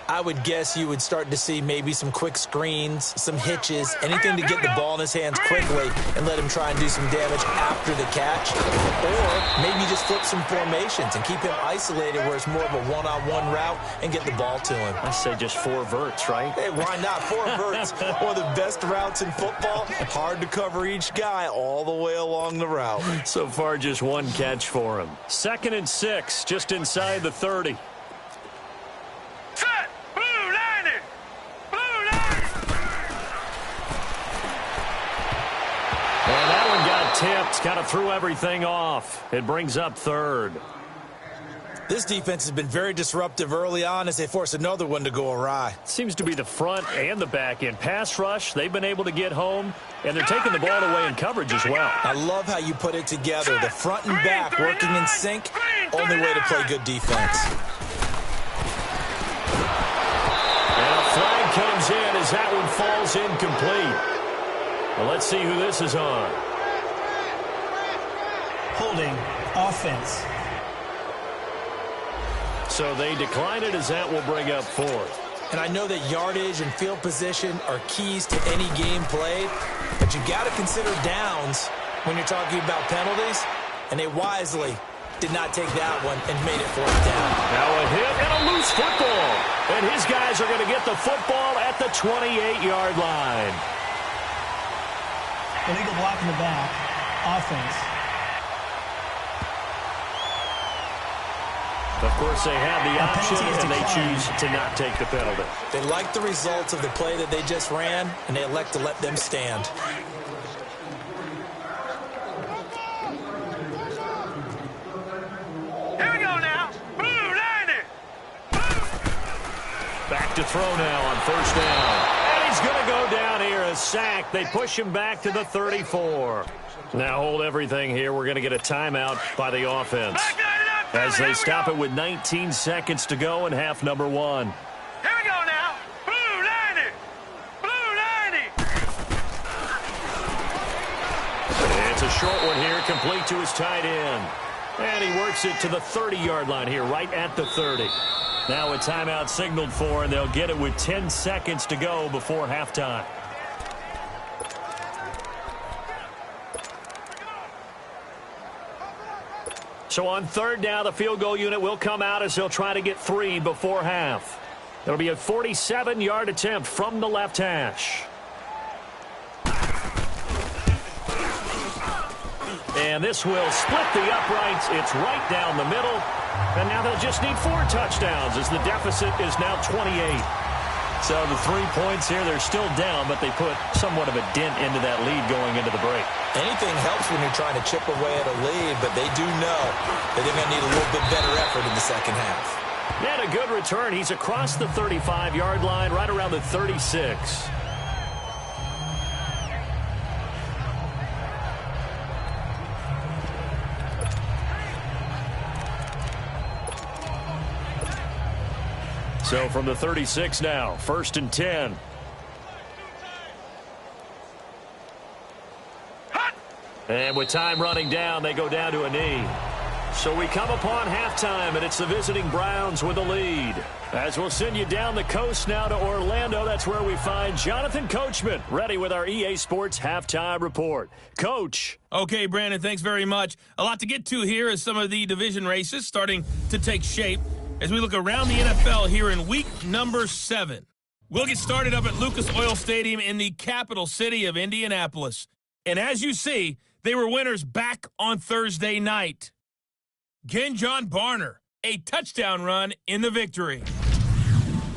S3: I would guess you would start to see maybe some quick screens, some hitches, anything to get the ball in his hands quickly and let him try and do some damage after the catch. Or maybe just flip some formations and keep him isolated where it's more of a one-on-one route and get the ball to him.
S2: I say just 4 verts, right?
S3: Hey, why not? 4 verts, one of the best routes in football. Hard to cover each guy all the way along the route.
S2: So far, just 1 catch for him. 2nd and 6, just inside the 30.
S4: Set! Blue landing! Blue landing!
S2: And that one got tipped, kind of threw everything off. It brings up 3rd.
S3: This defense has been very disruptive early on as they force another one to go awry.
S2: Seems to be the front and the back end. Pass rush, they've been able to get home, and they're taking the ball away in coverage as well.
S3: I love how you put it together. The front and back working in sync. Only way to play good defense.
S2: And a flag comes in as that one falls incomplete. Well, let's see who this is on.
S5: Holding offense.
S2: So they decline it as that will bring up 4th.
S3: And I know that yardage and field position are keys to any game played, but you got to consider downs when you're talking about penalties, and they wisely did not take that one and made it 4th down.
S2: Now a hit and a loose football. And his guys are going to get the football at the 28-yard line.
S5: Illegal block in the back. Offense.
S2: Of course, they have the option, and they choose to not take the penalty.
S3: They like the results of the play that they just ran, and they elect to let them stand.
S4: Here we go now. Blue landing!
S2: Back to throw now on 1st down. And he's going to go down here, a sack. They push him back to the 34. Now hold everything here. We're going to get a timeout by the offense as they stop it with 19 seconds to go in half number 1.
S4: Here we go now. Blue landing! Blue landing!
S2: It's a short one here, complete to his tight end. And he works it to the 30-yard line here, right at the 30. Now a timeout signaled for, and they'll get it with 10 seconds to go before halftime. So on 3rd down, the field goal unit will come out as they'll try to get 3 before half. It'll be a 47-yard attempt from the left hash. And this will split the uprights. It's right down the middle. And now they'll just need 4 touchdowns as the deficit is now 28. So the 3 points here, they're still down, but they put somewhat of a dent into that lead going into the break.
S3: Anything helps when you're trying to chip away at a lead, but they do know that they're going to need a little bit better effort in the second half.
S2: And a good return. He's across the 35-yard line, right around the 36. So from the 36 now, 1st and 10. And with time running down, they go down to a knee. So we come upon halftime, and it's the visiting Browns with the lead. As we'll send you down the coast now to Orlando, that's where we find Jonathan Coachman, ready with our EA Sports Halftime Report. Coach.
S1: Okay, Brandon, thanks very much. A lot to get to here as some of the division races starting to take shape as we look around the NFL here in week number 7. We'll get started up at Lucas Oil Stadium in the capital city of Indianapolis. And as you see, they were winners back on Thursday night. Genjon Barner, a touchdown run in the victory.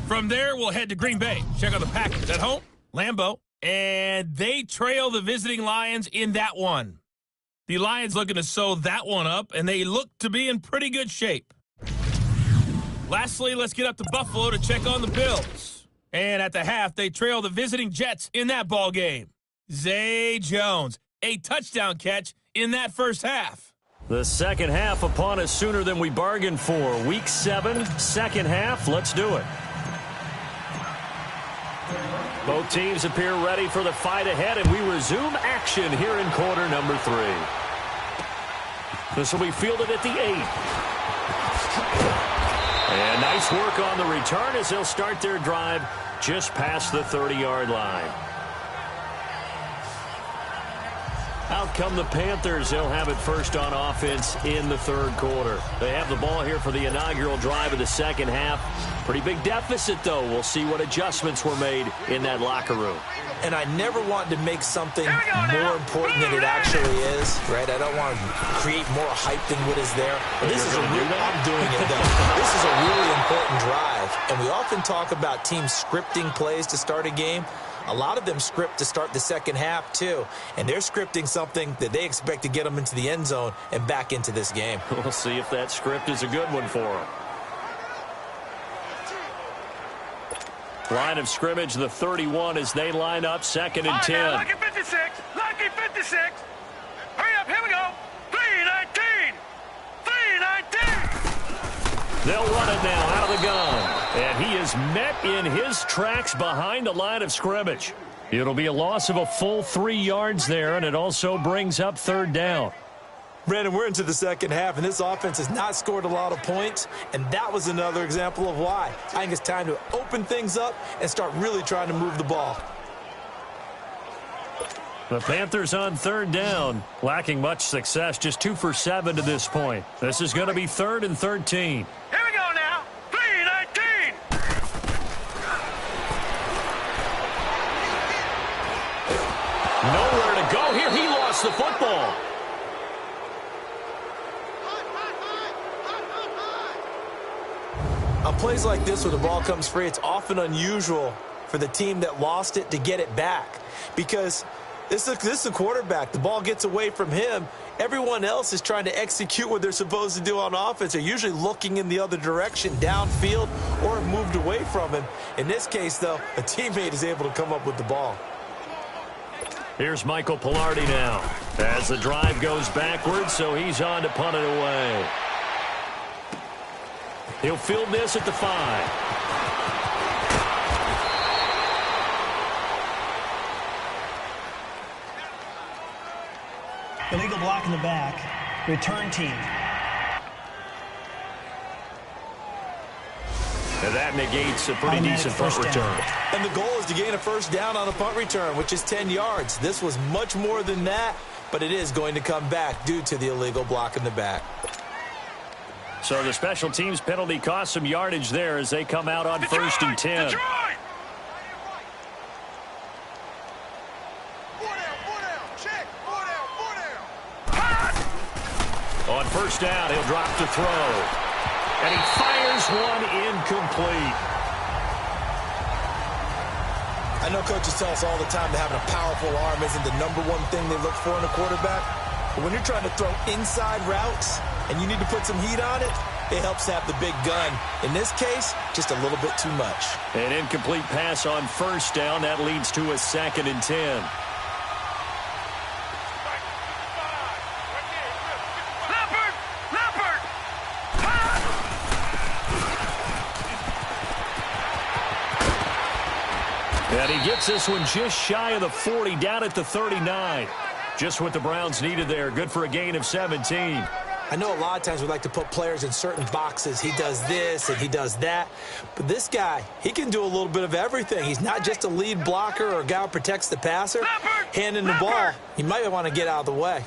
S1: From there, we'll head to Green Bay. Check out the Packers at home, Lambeau, and they trail the visiting Lions in that one. The Lions looking to sew that one up, and they look to be in pretty good shape. Lastly, let's get up to Buffalo to check on the Bills. And at the half, they trail the visiting Jets in that ball game. Zay Jones, a touchdown catch in that first half.
S2: The second half upon us sooner than we bargained for. Week 7, second half. Let's do it. Both teams appear ready for the fight ahead, and we resume action here in quarter number 3. This will be fielded at the 8. And nice work on the return as they'll start their drive just past the 30-yard line. Out come the Panthers. They'll have it first on offense in the third quarter. They have the ball here for the inaugural drive of the second half. Pretty big deficit, though. We'll see what adjustments were made in that locker room.
S3: And I never want to make something more important than it actually is, right? I don't want to create more hype than what is there. But this is I'm doing it, though. This is a really important drive. And we often talk about teams scripting plays to start a game. A lot of them script to start the second half, too. And they're scripting something that they expect to get them into the end zone and back into this game.
S2: We'll see if that script is a good one for them. Line of scrimmage, the 31 as they line up, 2nd and 10.
S4: Lucky 56. Lucky 56. Hurry up. Here we go. 3-19. 3-19.
S2: They'll run it now out of the gun. And he is met in his tracks behind the line of scrimmage. It'll be a loss of a full 3 yards there, and it also brings up 3rd down.
S3: Brandon, we're into the second half, and this offense has not scored a lot of points, and that was another example of why. I think it's time to open things up and start really trying to move the ball.
S2: The Panthers on 3rd down, lacking much success, just 2 for 7 to this point. This is going to be 3rd and 13.
S4: Here we go now. 3-19.
S2: Nowhere to go here. He lost the football.
S3: On plays like this where the ball comes free, it's often unusual for the team that lost it to get it back. Because this is a quarterback. The ball gets away from him. Everyone else is trying to execute what they're supposed to do on offense. They're usually looking in the other direction, downfield, or have moved away from him. In this case, though, a teammate is able to come up with the ball.
S2: Here's Michael Pilardi now as the drive goes backwards, so he's on to punt it away. He'll field this at the 5.
S5: Illegal block in the back. Return team.
S2: And that negates a pretty decent punt return.
S3: And the goal is to gain a first down on a punt return, which is 10 yards. This was much more than that, but it is going to come back due to the illegal block in the back.
S2: So the special teams penalty cost some yardage there as they come out on 1st and 10. On 1st down, he'll drop to throw. And he fires one incomplete.
S3: I know coaches tell us all the time that having a powerful arm isn't the #1 thing they look for in a quarterback. But when you're trying to throw inside routes and you need to put some heat on it, it helps to have the big gun. In this case, just a little bit too much.
S2: An incomplete pass on 1st down. That leads to a 2nd and 10. And he gets this one just shy of the 40, down at the 39. Just what the Browns needed there. Good for a gain of 17.
S3: I know a lot of times we like to put players in certain boxes. He does this and he does that. But this guy, he can do a little bit of everything. He's not just a lead blocker or a guy who protects the passer. Handing the ball, he might want to get out of the way.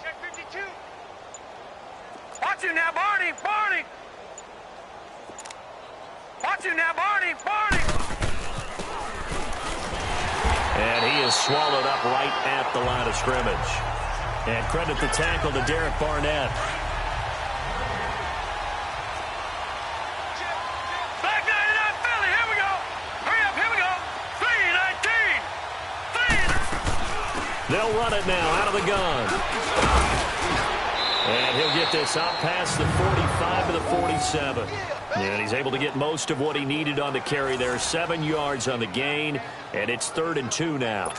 S4: Check 52. Watch you now, Barney. Barney. Watch you now, Barney. Barney.
S2: And he is swallowed up right at the line of scrimmage. And credit the tackle to Derek Barnett.
S4: Back 99 Philly. Here we go. Hurry up. Here we go. 3-19.
S2: They'll run it now out of the gun. And he'll get this out past the 45 to the 47. And he's able to get most of what he needed on the carry there. 7 yards on the gain, and it's 3rd and 2 now.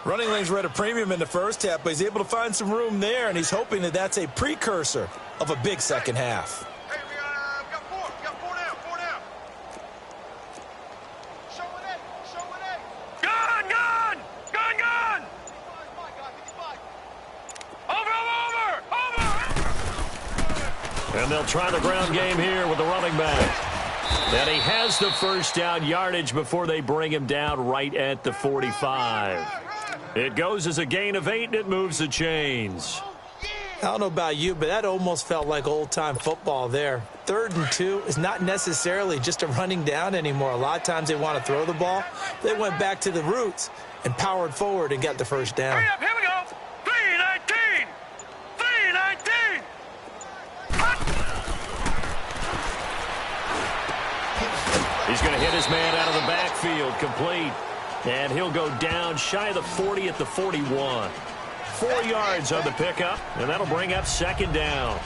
S3: Running lanes were at a premium in the first half, but he's able to find some room there, and he's hoping that that's a precursor of a big second half.
S4: Hey, we got 4. We got 4 down. 4 down. Show it. Show it. Gun, gun. Gun, gun. Over.
S2: And And they'll try the ground game here with the running back. And he has the first down yardage before they bring him down right at the 45. It goes as a gain of 8, and it moves the chains.
S3: I don't know about you, but that almost felt like old-time football there. 3rd and 2 is not necessarily just a running down anymore. A lot of times they want to throw the ball. They went back to the roots and powered forward and got the first down.
S4: Hurry up, here we go. 3-19. 3-19.
S2: He's going to hit his man out of the backfield, complete. And he'll go down shy of the 40 at the 41. 4 yards on the pickup, and that'll bring up 2nd down.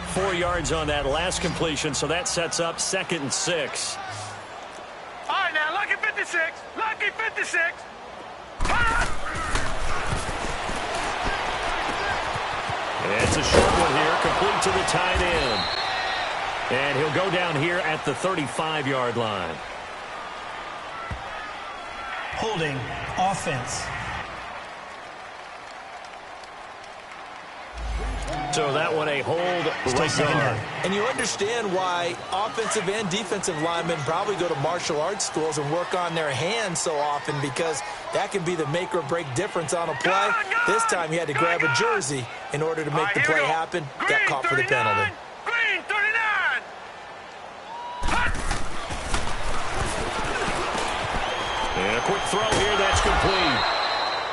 S2: 4 yards on that last completion, so that sets up 2nd and 6.
S4: All right, now, lucky 56. Lucky 56.
S2: It's a short one here, complete to the tight end. And he'll go down here at the 35-yard line.
S5: Holding offense.
S2: So that one a hold right guard.
S3: And you understand why offensive and defensive linemen probably go to martial arts schools and work on their hands so often, because that can be the make or break difference on a play. This time he had to grab a jersey in order to make the play happen. Got caught for the penalty.
S4: Green 39.
S2: And a quick throw here, that's complete.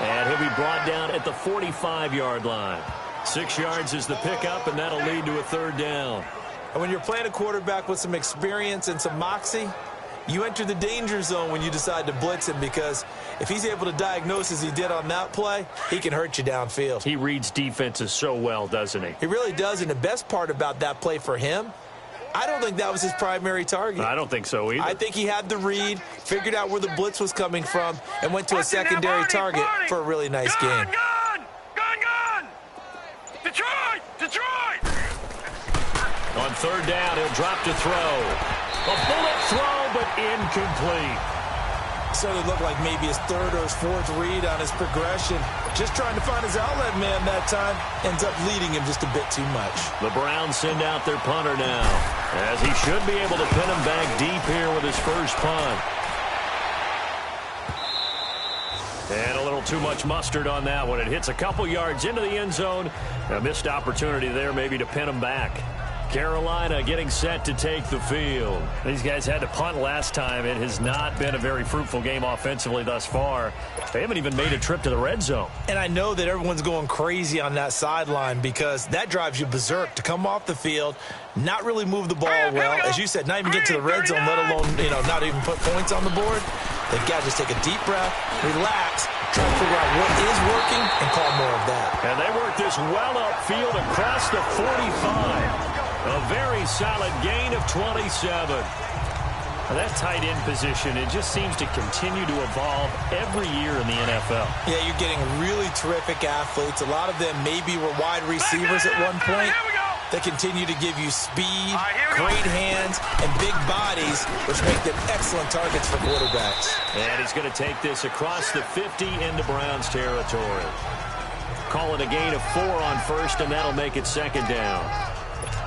S2: And he'll be brought down at the 45-yard line. 6 yards is the pickup, and that'll lead to a 3rd down.
S3: And when you're playing a quarterback with some experience and some moxie, you enter the danger zone when you decide to blitz him, because if he's able to diagnose as he did on that play, he can hurt you downfield.
S2: He reads defenses so well, doesn't he?
S3: He really does, and the best part about that play for him, I don't think that was his primary target.
S2: I don't think so either.
S3: I think he had the read, figured out where the blitz was coming from, and went to a secondary target for a really nice game.
S4: Detroit! Detroit!
S2: On 3rd down, he'll drop to throw. A bullet throw, but incomplete.
S3: Certainly looked like maybe his 3rd or his 4th read on his progression. Just trying to find his outlet man that time. Ends up leading him just a bit too much.
S2: The Browns send out their punter now, as he should be able to pin him back deep here with his first punt. And a little too much mustard on that one. It hits a couple yards into the end zone. A missed opportunity there maybe to pin him back. Carolina getting set to take the field. These guys had to punt last time. It has not been a very fruitful game offensively thus far. They haven't even made a trip to the red zone.
S3: And I know that everyone's going crazy on that sideline, because that drives you berserk to come off the field, not really move the ball well. As you said, not even get to the red zone, let alone, not even put points on the board. They've got to just take a deep breath, relax, try to figure out what is working, and call more of that.
S2: And they work this well upfield across the 45. A very solid gain of 27. That tight end position, it just seems to continue to evolve every year in the NFL.
S3: Yeah, you're getting really terrific athletes. A lot of them maybe were wide receivers at one point. They continue to give you speed, great hands, and big bodies, which make them excellent targets for quarterbacks.
S2: And he's going to take this across the 50 into Browns territory. Call it a gain of 4 on 1st, and that'll make it 2nd down.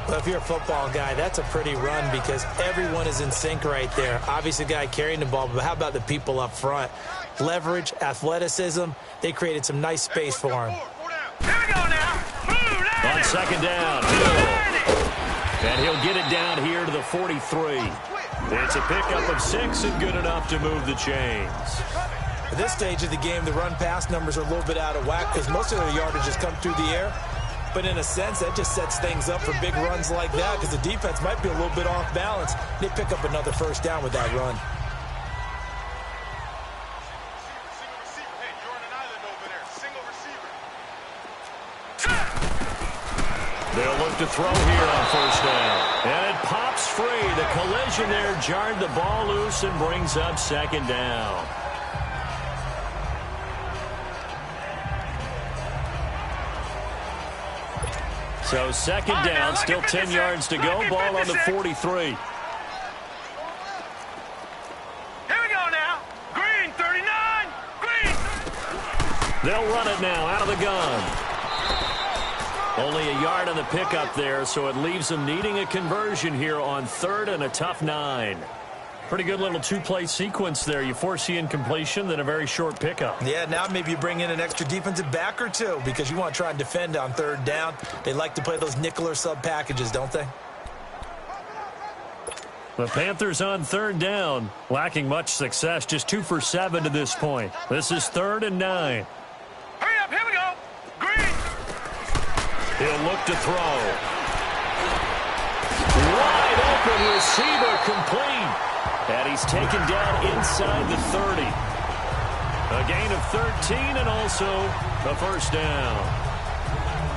S3: Well, if you're a football guy, that's a pretty run, because everyone is in sync right there. Obviously, the guy carrying the ball, but how about the people up front? Leverage, athleticism, they created some nice space for him.
S4: Here we go now.
S2: On 2nd down, Hill. And he'll get it down here to the 43. It's a pickup of 6 and good enough to move the chains.
S3: At this stage of the game, the run-pass numbers are a little bit out of whack, because most of the yardage has come through the air. But in a sense, that just sets things up for big runs like that, because the defense might be a little bit off balance. They pick up another first down with that run.
S2: They'll look to throw here on 1st down. And it pops free. The collision there jarred the ball loose and brings up 2nd down. So 2nd down, still 10 yards to go. Ball on the 43.
S4: Here we go now. Green 39. Green.
S2: They'll run it now out of the gun. Only a yard on the pickup there, so it leaves them needing a conversion here on 3rd and a tough 9. Pretty good little two-play sequence there. You force the incompletion, then a very short pickup.
S3: Yeah, now maybe you bring in an extra defensive back or two because you want to try and defend on 3rd down. They like to play those nickel or sub packages, don't they?
S2: The Panthers on 3rd down, lacking much success, just 2 for 7 to this point. This is 3rd and 9.
S4: Hurry up, here we go. Green.
S2: He'll look to throw. Wide open receiver complete. And he's taken down inside the 30. A gain of 13 and also a first down.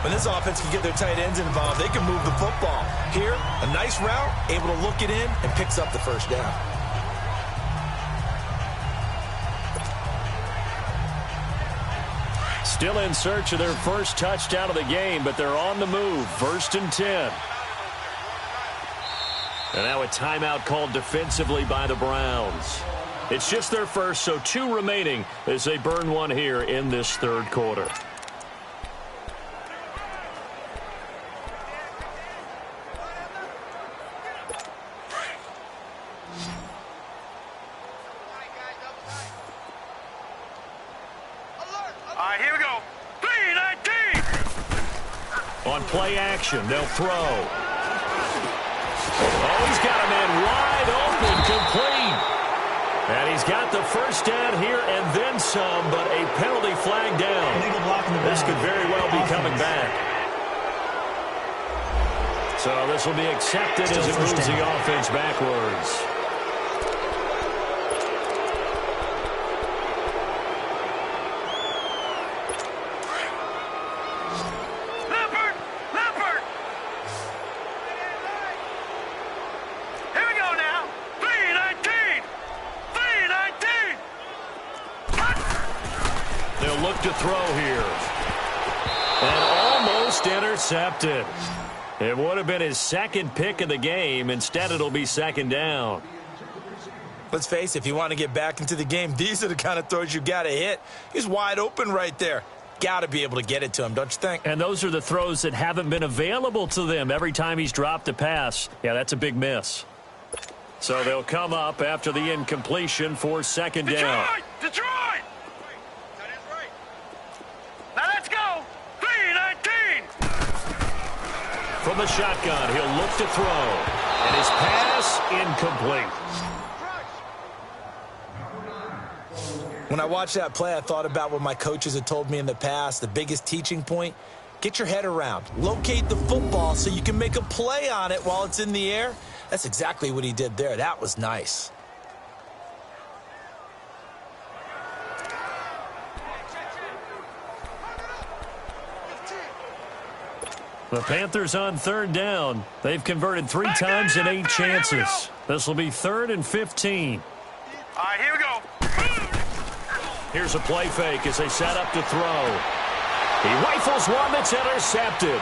S3: When this offense can get their tight ends involved, they can move the football. Here, a nice route, able to look it in, and picks up the first down.
S2: Still in search of their first touchdown of the game, but they're on the move. 1st and 10. And now a timeout called defensively by the Browns. It's just their first, so 2 remaining as they burn one here in this 3rd quarter.
S4: All right, here we go. 3-19.
S2: On play action, they'll throw. Oh, he's got a man wide open, complete. And he's got the first down here and then some, but a penalty flag down. This could very well be coming back. So this will be accepted as it moves the offense backwards. To throw here. And almost intercepted. It would have been his 2nd pick of the game. Instead, it'll be 2nd down.
S3: Let's face it, if you want to get back into the game, these are the kind of throws you got to hit. He's wide open right there. Got to be able to get it to him, don't you think?
S2: And those are the throws that haven't been available to them every time he's dropped a pass. Yeah, that's a big miss. So they'll come up after the incompletion for 2nd down.
S4: Detroit! Now let's go! 3-19!
S2: From the shotgun, he'll look to throw. And his pass incomplete.
S3: When I watched that play, I thought about what my coaches had told me in the past. The biggest teaching point, get your head around. Locate the football so you can make a play on it while it's in the air. That's exactly what he did there. That was nice.
S2: The Panthers on 3rd down. They've converted 3 times in 8 chances. This will be 3rd and 15.
S4: All right, here we go.
S2: Here's a play fake as they set up to throw. He rifles one that's intercepted.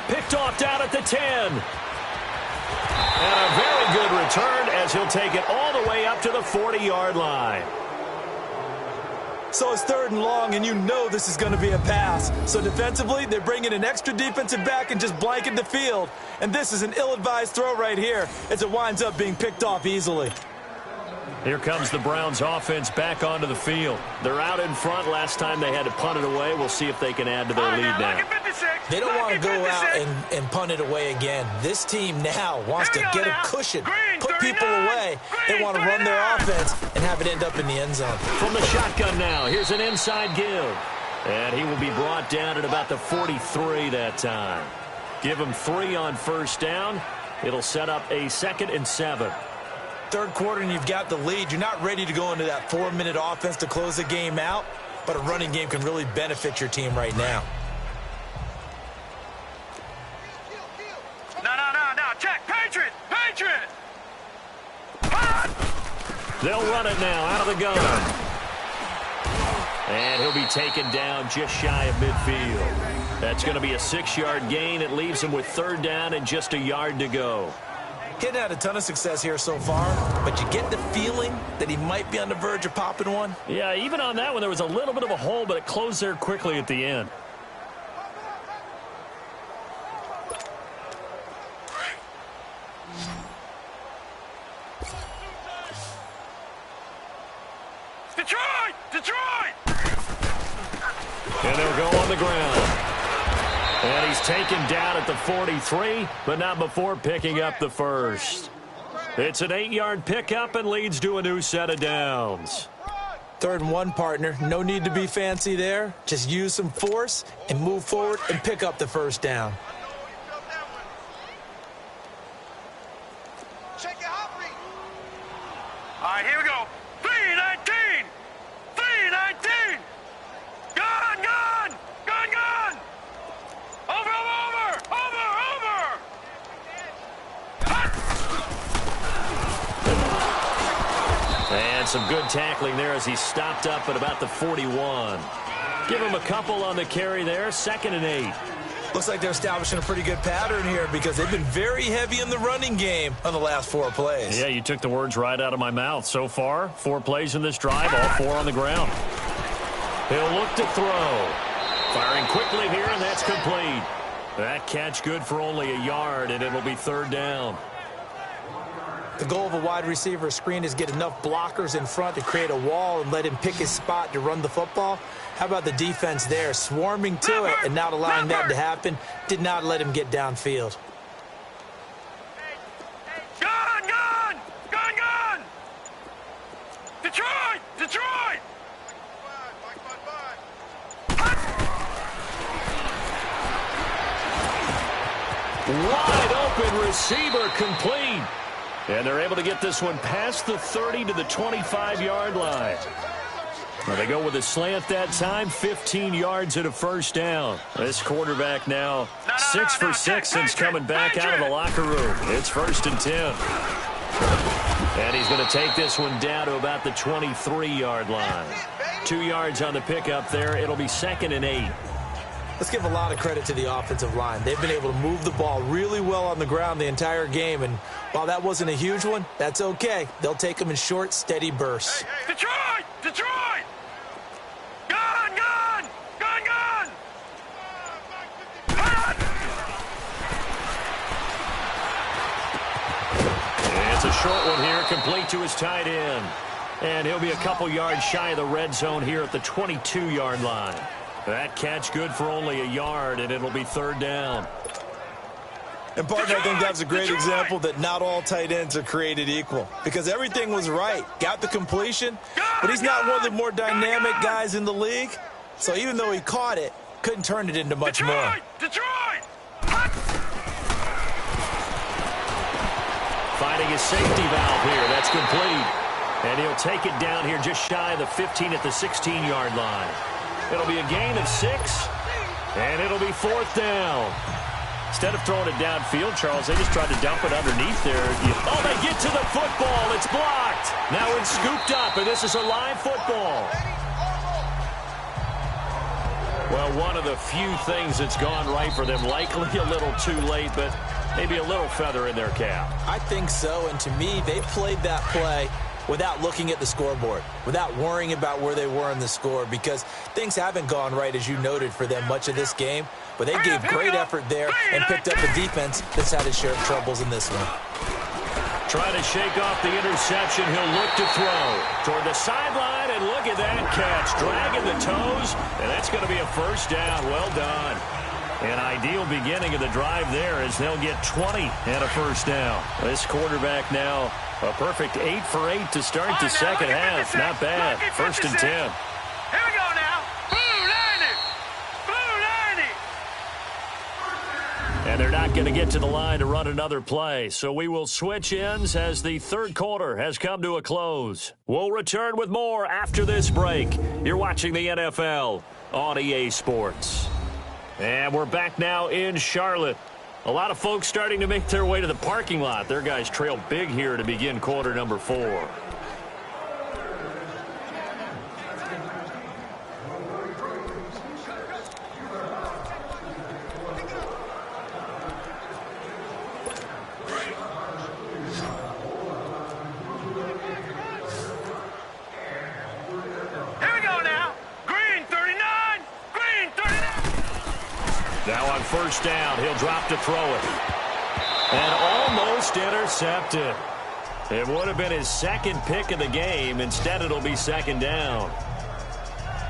S2: Picked off down at the 10. And a very good return as he'll take it all the way up to the 40-yard line.
S3: So it's 3rd and long, and you know this is going to be a pass. So defensively, they're bringing an extra defensive back and just blanket the field. And this is an ill-advised throw right here as it winds up being picked off easily.
S2: Here comes the Browns offense back onto the field. They're out in front. Last time they had to punt it away. We'll see if they can add to their lead now.
S3: They don't want to go out and punt it away again. This team now wants to get a cushion, put people away. They want to run their offense and have it end up in the end zone.
S2: From the shotgun now, here's an inside give. And he will be brought down at about the 43 that time. Give him 3 on 1st down. It'll set up a 2nd and 7.
S3: 3rd quarter and you've got the lead. You're not ready to go into that 4-minute offense to close the game out, but a running game can really benefit your team right now.
S4: No. Check. Patriot.
S2: They'll run it now out of the gun. And he'll be taken down just shy of midfield. That's going to be a 6-yard gain. It leaves him with 3rd down and just a yard to go.
S3: Hitting had a ton of success here so far, but you get the feeling that he might be on the verge of popping one.
S2: Yeah, even on that one, there was a little bit of a hole, but it closed there quickly at the end.
S4: Detroit! Detroit!
S2: And they'll go on the ground. And he's taken down at the 43, but not before picking up the first. It's an 8-yard pickup and leads to a new set of downs.
S3: 3rd and 1, partner. No need to be fancy there. Just use some force and move forward and pick up the first down.
S4: All right, here we go. 3-19! 3-19! Gun, gun! Gun, gun! Over, over, over, over!
S2: And some good tackling there as he stopped up at about the 41. Give him a couple on the carry there. 2nd and 8.
S3: Looks like they're establishing a pretty good pattern here because they've been very heavy in the running game on the last 4 plays.
S2: Yeah, you took the words right out of my mouth. So far, 4 plays in this drive, all 4 on the ground. He'll look to throw. Firing quickly here, and that's complete. That catch good for only a yard, and it'll be 3rd down.
S3: The goal of a wide receiver screen is get enough blockers in front to create a wall and let him pick his spot to run the football. How about the defense there, swarming to it and not allowing that to happen? Did not let him get downfield.
S4: Gun, gun! Gun, gun! Detroit! Detroit!
S2: Wide open receiver complete. And they're able to get this one past the 30 to the 25-yard line. Well, they go with a slant that time, 15 yards and a first down. This quarterback now 6 for 6 since coming back out of the locker room. It's 1st and 10. And he's going to take this one down to about the 23-yard line. 2 yards on the pickup there. It'll be 2nd and 8.
S3: Let's give a lot of credit to the offensive line. They've been able to move the ball really well on the ground the entire game. And while that wasn't a huge one, that's okay. They'll take them in short, steady bursts.
S4: Detroit! Detroit! Gun, gun! Gun, gun!
S2: It's a short one here, complete to his tight end. And he'll be a couple yards shy of the red zone here at the 22-yard line. That catch good for only a yard, and it'll be 3rd down.
S3: And, partner, I think that's a great example that not all tight ends are created equal because everything was right. Got the completion, but he's not one of the more dynamic guys in the league. So even though he caught it, couldn't turn it into much more.
S4: Detroit!
S2: Finding his safety valve here. That's complete. And he'll take it down here just shy of the 15 at the 16-yard line. It'll be a gain of 6, and it'll be 4th down. Instead of throwing it downfield, Charles, they just tried to dump it underneath there. Oh, they get to the football. It's blocked. Now it's scooped up, and this is a live football. Well, one of the few things that's gone right for them, likely a little too late, but maybe a little feather in their cap.
S3: I think so, and to me, they played that play without looking at the scoreboard, without worrying about where they were in the score, because things haven't gone right, as you noted, for them much of this game. But they gave great effort there and picked up a defense that's had its share of troubles in this one.
S2: Trying to shake off the interception. He'll look to throw toward the sideline, and look at that catch. Dragging the toes, and that's going to be a first down. Well done. An ideal beginning of the drive there as they'll get 20 and a first down. This quarterback now a perfect 8 for 8 to start the second half. Not bad. 1st and 10.
S4: Here we go now. Blue 90. Blue 90.
S2: And they're not going to get to the line to run another play. So we will switch ends as the 3rd quarter has come to a close. We'll return with more after this break. You're watching the NFL on EA Sports. And we're back now in Charlotte. A lot of folks starting to make their way to the parking lot. Their guys trailed big here to begin quarter number 4. Now on first down, he'll drop to throw it. And almost intercepted. It would have been his second pick of the game. Instead, it'll be second down.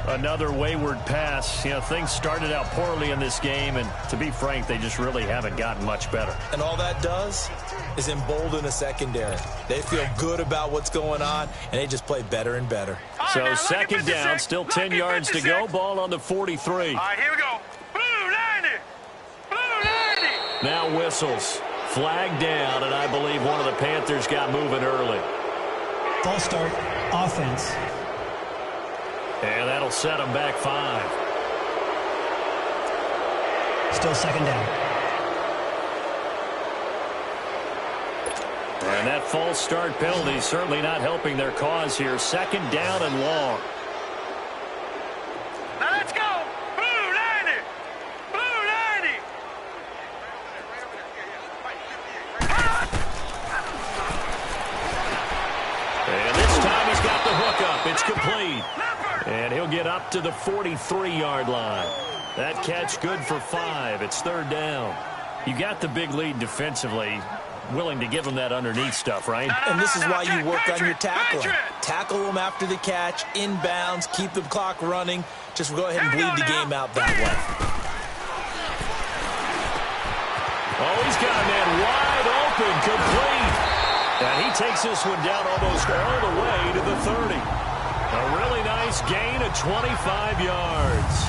S6: Another wayward pass. You know, things started out poorly in this game, and to be frank, they just really haven't gotten much better.
S3: And all that does is embolden the secondary. They feel good about what's going on, and they just play better and better.
S2: So second down, still 10 yards to go. Ball on the 43.
S4: All right, here we go. Blue 90. Blue 90.
S2: Now whistles. Flag down, and I believe one of the Panthers got moving early.
S5: False start, offense.
S2: And that'll set them back 5.
S5: Still second down.
S2: And that false start penalty certainly not helping their cause here. Second down and long.
S4: Now let's go. Blue 90. Blue 90.
S2: And this time he's got the hook up. It's complete. And he'll get up to the 43-yard line. That catch good for 5. It's third down. You got the big lead defensively. Willing to give him that underneath stuff, right?
S3: And this is why you work on your tackling. Tackle them after the catch, inbounds, keep the clock running. Just go ahead and bleed the game out that way.
S2: Oh, he's got a man wide open, complete. And he takes this one down almost all the way to the 30. A really nice gain of 25 yards.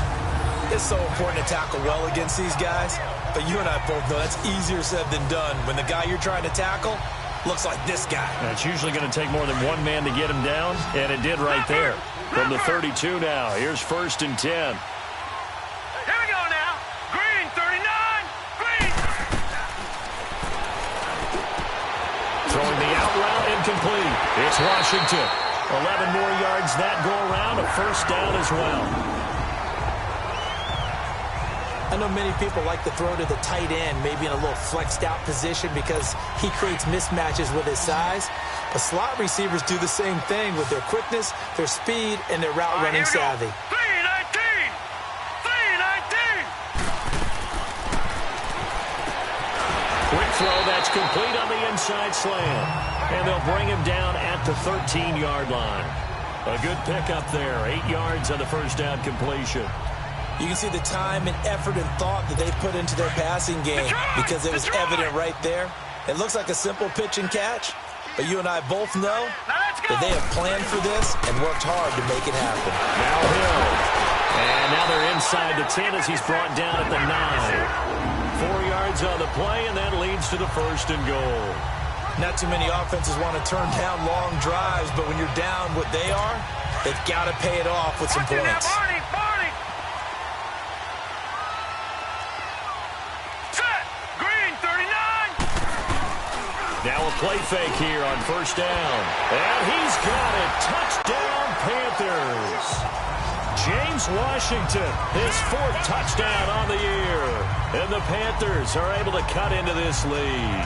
S3: It's so important to tackle well against these guys, but you and I both know that's easier said than done when the guy you're trying to tackle looks like this guy.
S6: And it's usually going to take more than one man to get him down, and it did right there.
S2: From the 32 now, here's first and 10.
S4: Here we go now. Green 39. Green.
S2: Throwing the out route incomplete. It's Washington. 11 more yards that go around, a first down as well.
S3: I know many people like to throw to the tight end, maybe in a little flexed out position because he creates mismatches with his size. But slot receivers do the same thing with their quickness, their speed, and their route running savvy.
S4: 319. 319.
S2: Quick throw that's complete on the inside slam. And they'll bring him down at the 13-yard line. A good pickup there. 8 yards on the first down completion.
S3: You can see the time and effort and thought that they put into their passing game because it was evident right there. It looks like a simple pitch and catch, but you and I both know that they have planned for this and worked hard to make it happen.
S2: Now Hill. And now they're inside the 10 as he's brought down at the 9. 4 yards on the play, and that leads to the first and goal.
S3: Not too many offenses want to turn down long drives, but when you're down what they are, they've got to pay it off with some points.
S2: Now a play fake here on first down. And he's got it. Touchdown, Panthers. James Washington, his 4th touchdown on the year. And the Panthers are able to cut into this lead.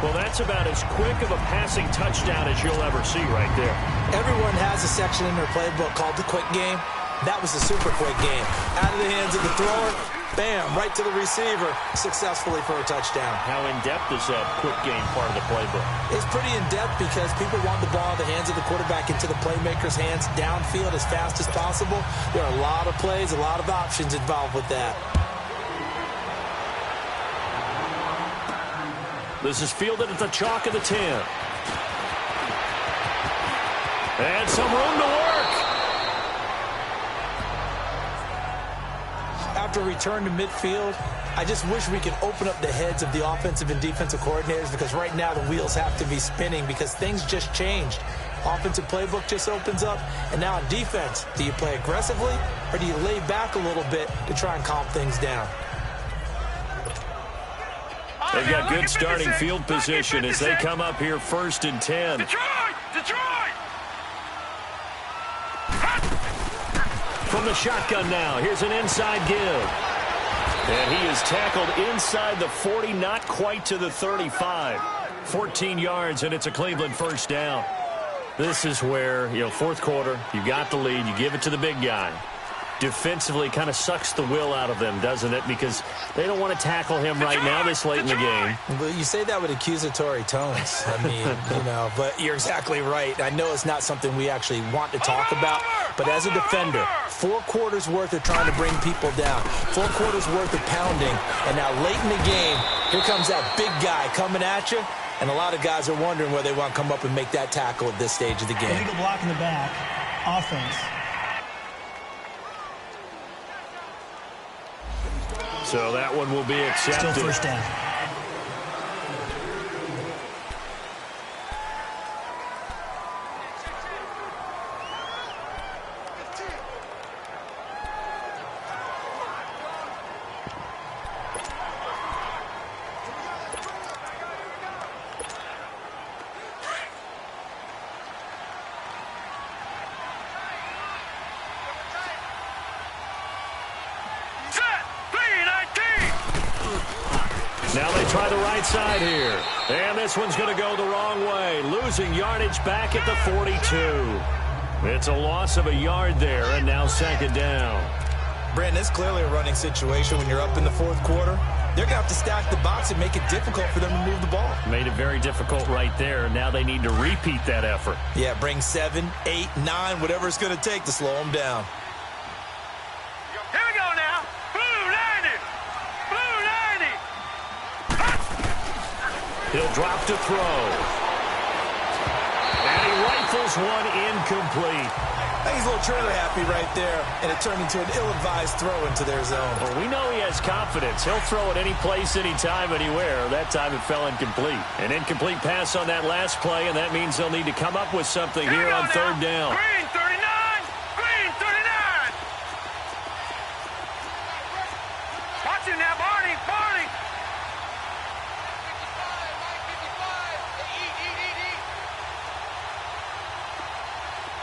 S2: Well, that's about as quick of a passing touchdown as you'll ever see right there.
S3: Everyone has a section in their playbook called the quick game. That was the super quick game. Out of the hands of the thrower, bam, right to the receiver, successfully for a touchdown.
S2: How in-depth is that quick game part of the playbook?
S3: It's pretty in-depth because people want the ball in the hands of the quarterback into the playmaker's hands downfield as fast as possible. There are a lot of plays, a lot of options involved with that.
S2: This is fielded at the chalk of the 10. And some room to work.
S3: After return to midfield, I just wish we could open up the heads of the offensive and defensive coordinators because right now the wheels have to be spinning because things just changed. Offensive playbook just opens up, and now on defense, do you play aggressively or do you lay back a little bit to try and calm things down?
S2: They've got good starting field position as they come up here first and 10.
S4: Detroit!
S2: From the shotgun now, here's an inside give. And he is tackled inside the 40, not quite to the 35. 14 yards, and it's a Cleveland first down. This is where, 4th quarter, you got the lead, you give it to the big guy.
S6: defensively kind of sucks the will out of them, doesn't it? Because they don't want to tackle him right now this late in the game.
S3: Well, you say that with accusatory tones. I mean, but you're exactly right. I know it's not something we actually want to talk about, but as a defender, 4 quarters worth of trying to bring people down, 4 quarters worth of pounding, and now late in the game, here comes that big guy coming at you, and a lot of guys are wondering whether they want to come up and make that tackle at this stage of the game.
S5: Illegal block in the back. Offense.
S6: So that one will be accepted.
S5: Still first down.
S6: Now they try the right side here. And this one's going to go the wrong way. Losing yardage back at the 42. It's a loss of a yard there, and now second down.
S3: Brandon, it's clearly a running situation when you're up in the 4th quarter. They're going to have to stack the box and make it difficult for them to move the ball.
S6: Made it very difficult right there. Now they need to repeat that effort.
S3: Yeah, bring 7, 8, 9, whatever it's going to take to slow them down.
S4: Here we go now. Blue 90. Blue 90.
S6: He'll drop to throw. And he rifles one incomplete.
S3: I think he's a little trailer happy right there, and it turned into an ill-advised throw into their zone.
S6: Well, we know he has confidence. He'll throw it any place, anytime, anywhere. That time it fell incomplete. An incomplete pass on that last play, and that means they'll need to come up with something here on third down.
S4: Green 39. Green 39. Watch him now, Barney. Barney.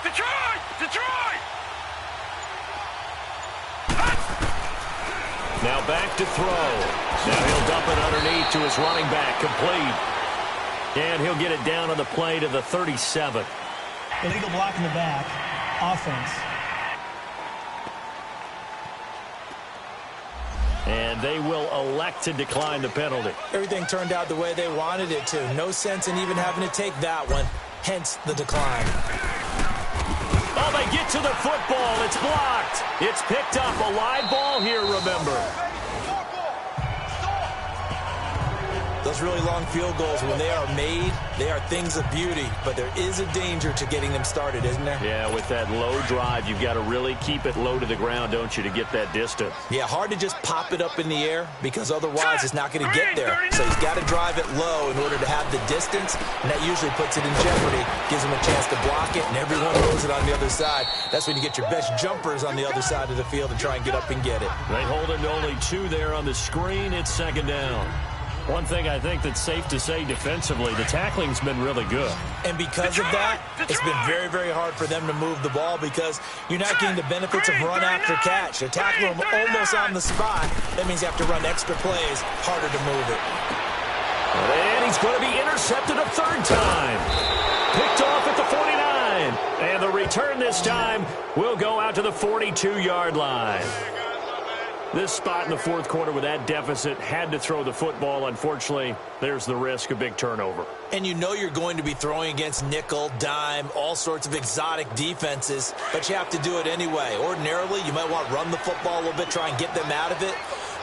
S4: Detroit! Detroit!
S6: Now back to throw. Now he'll dump it underneath to his running back. Complete. And he'll get it down on the play to the 37.
S5: Illegal block in the back. Offense.
S6: And they will elect to decline the penalty.
S3: Everything turned out the way they wanted it to. No sense in even having to take that one. Hence the decline.
S6: Oh, they get to the football. It's blocked. It's picked up. A live ball here, remember.
S3: Those really long field goals, when they are made, they are things of beauty. But there is a danger to getting them started, isn't there?
S6: Yeah, with that low drive, you've got to really keep it low to the ground, don't you, to get that distance.
S3: Yeah, hard to just pop it up in the air because otherwise it's not going to get there. So he's got to drive it low in order to have the distance, and that usually puts it in jeopardy, gives him a chance to block it, and everyone knows it on the other side. That's when you get your best jumpers on the other side of the field and try and get up and get it.
S6: They hold him to only 2 there on the screen. It's second down. One thing I think that's safe to say defensively, the tackling's been really good.
S3: And because of that, it's been very, very hard for them to move the ball because you're not getting the benefits of run after catch. They're tackling them almost on the spot. That means you have to run extra plays, harder to move it.
S6: And he's going to be intercepted a 3rd time. Picked off at the 49. And the return this time will go out to the 42-yard line. This spot in the 4th quarter with that deficit had to throw the football. Unfortunately, there's the risk of big turnover.
S3: And you know you're going to be throwing against nickel, dime, all sorts of exotic defenses, but you have to do it anyway. Ordinarily, you might want to run the football a little bit, try and get them out of it.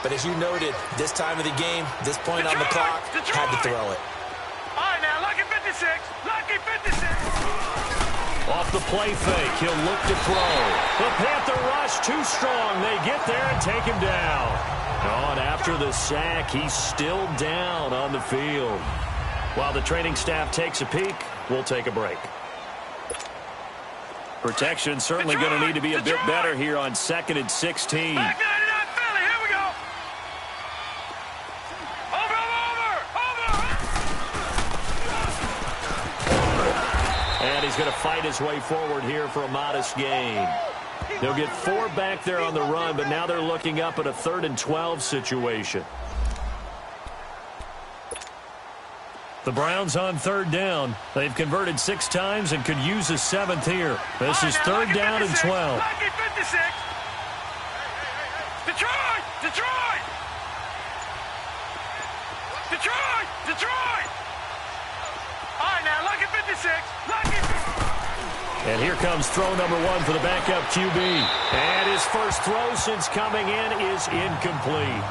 S3: But as you noted, this time of the game, this point on the clock, had to throw it.
S4: All right, now, lucky 56. Lucky 56.
S6: Off the play fake, he'll look to throw. The Panther rush too strong. They get there and take him down. Oh, and after the sack, he's still down on the field. While the training staff takes a peek, we'll take a break. Protection certainly going to need to be a bit better here on 2nd and 16.
S4: Back 99 Philly, here we go.
S6: And he's going to fight his way forward here for a modest gain. They'll get 4 back there on the run, but now they're looking up at a 3rd and 12 situation. The Browns on 3rd down. They've converted 6 times and could use a 7th here. This is 3rd down and 12.
S4: Lucky 56. Detroit! Detroit! Detroit! Detroit! All right, now, lucky 56. Lucky.
S6: And here comes throw number 1 for the backup QB. And his first throw since coming in is incomplete.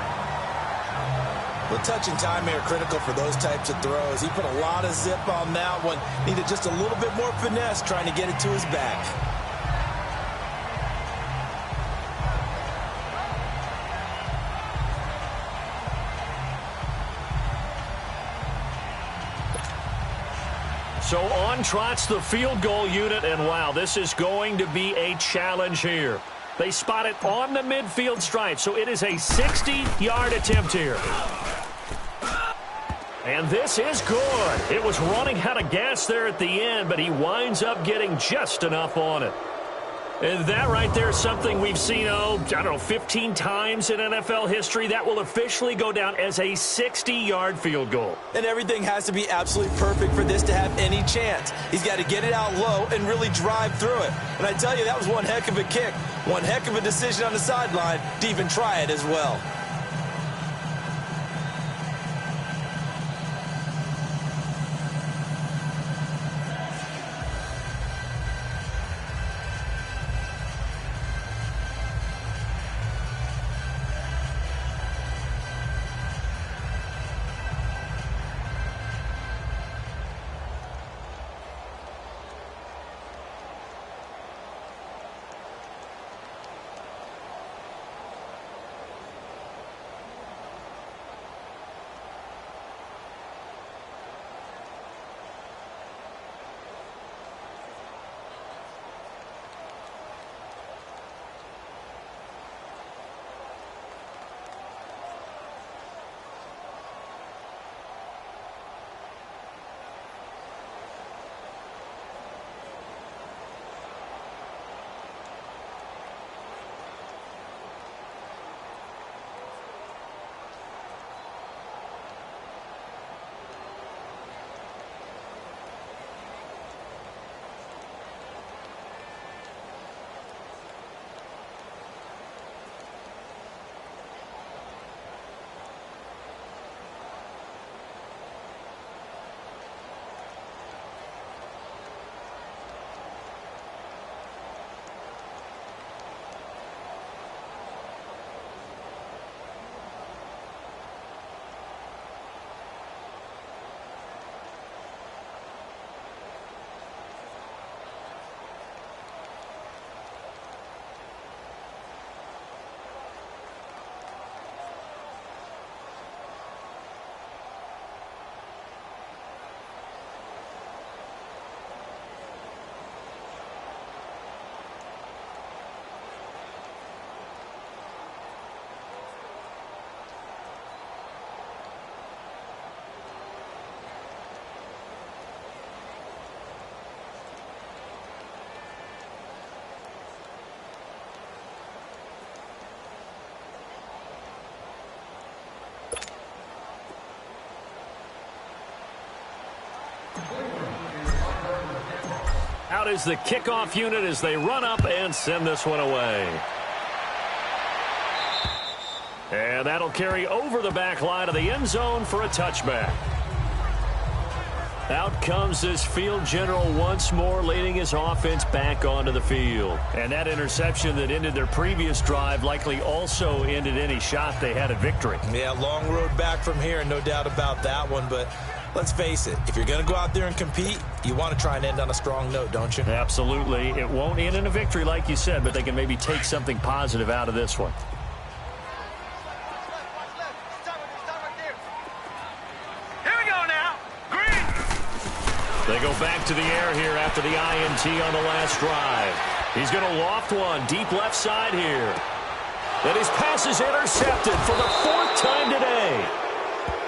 S3: Well, touch and time are critical for those types of throws. He put a lot of zip on that one. Needed just a little bit more finesse trying to get it to his back.
S6: So on trots the field goal unit, and wow, this is going to be a challenge here. They spot it on the midfield stripe, so it is a 60-yard attempt here. And this is good. It was running out of gas there at the end, but he winds up getting just enough on it. And that right there is something we've seen, I don't know, 15 times in NFL history. That will officially go down as a 60-yard field goal.
S3: And everything has to be absolutely perfect for this to have any chance. He's got to get it out low and really drive through it. And I tell you, that was one heck of a kick. One heck of a decision on the sideline to even try it as well.
S6: Out is the kickoff unit as they run up and send this one away. And that'll carry over the back line of the end zone for a touchback. Out comes this field general once more, leading his offense back onto the field. And that interception that ended their previous drive likely also ended any shot they had at victory.
S3: Yeah, long road back from here, no doubt about that one. But let's face it, if you're going to go out there and compete, you want to try and end on a strong note, don't you?
S6: Absolutely. It won't end in a victory like you said, but they can maybe take something positive out of this one. They go back to the air here after the INT on the last drive. He's going to loft one deep left side here. And his pass is intercepted for the 4th time today.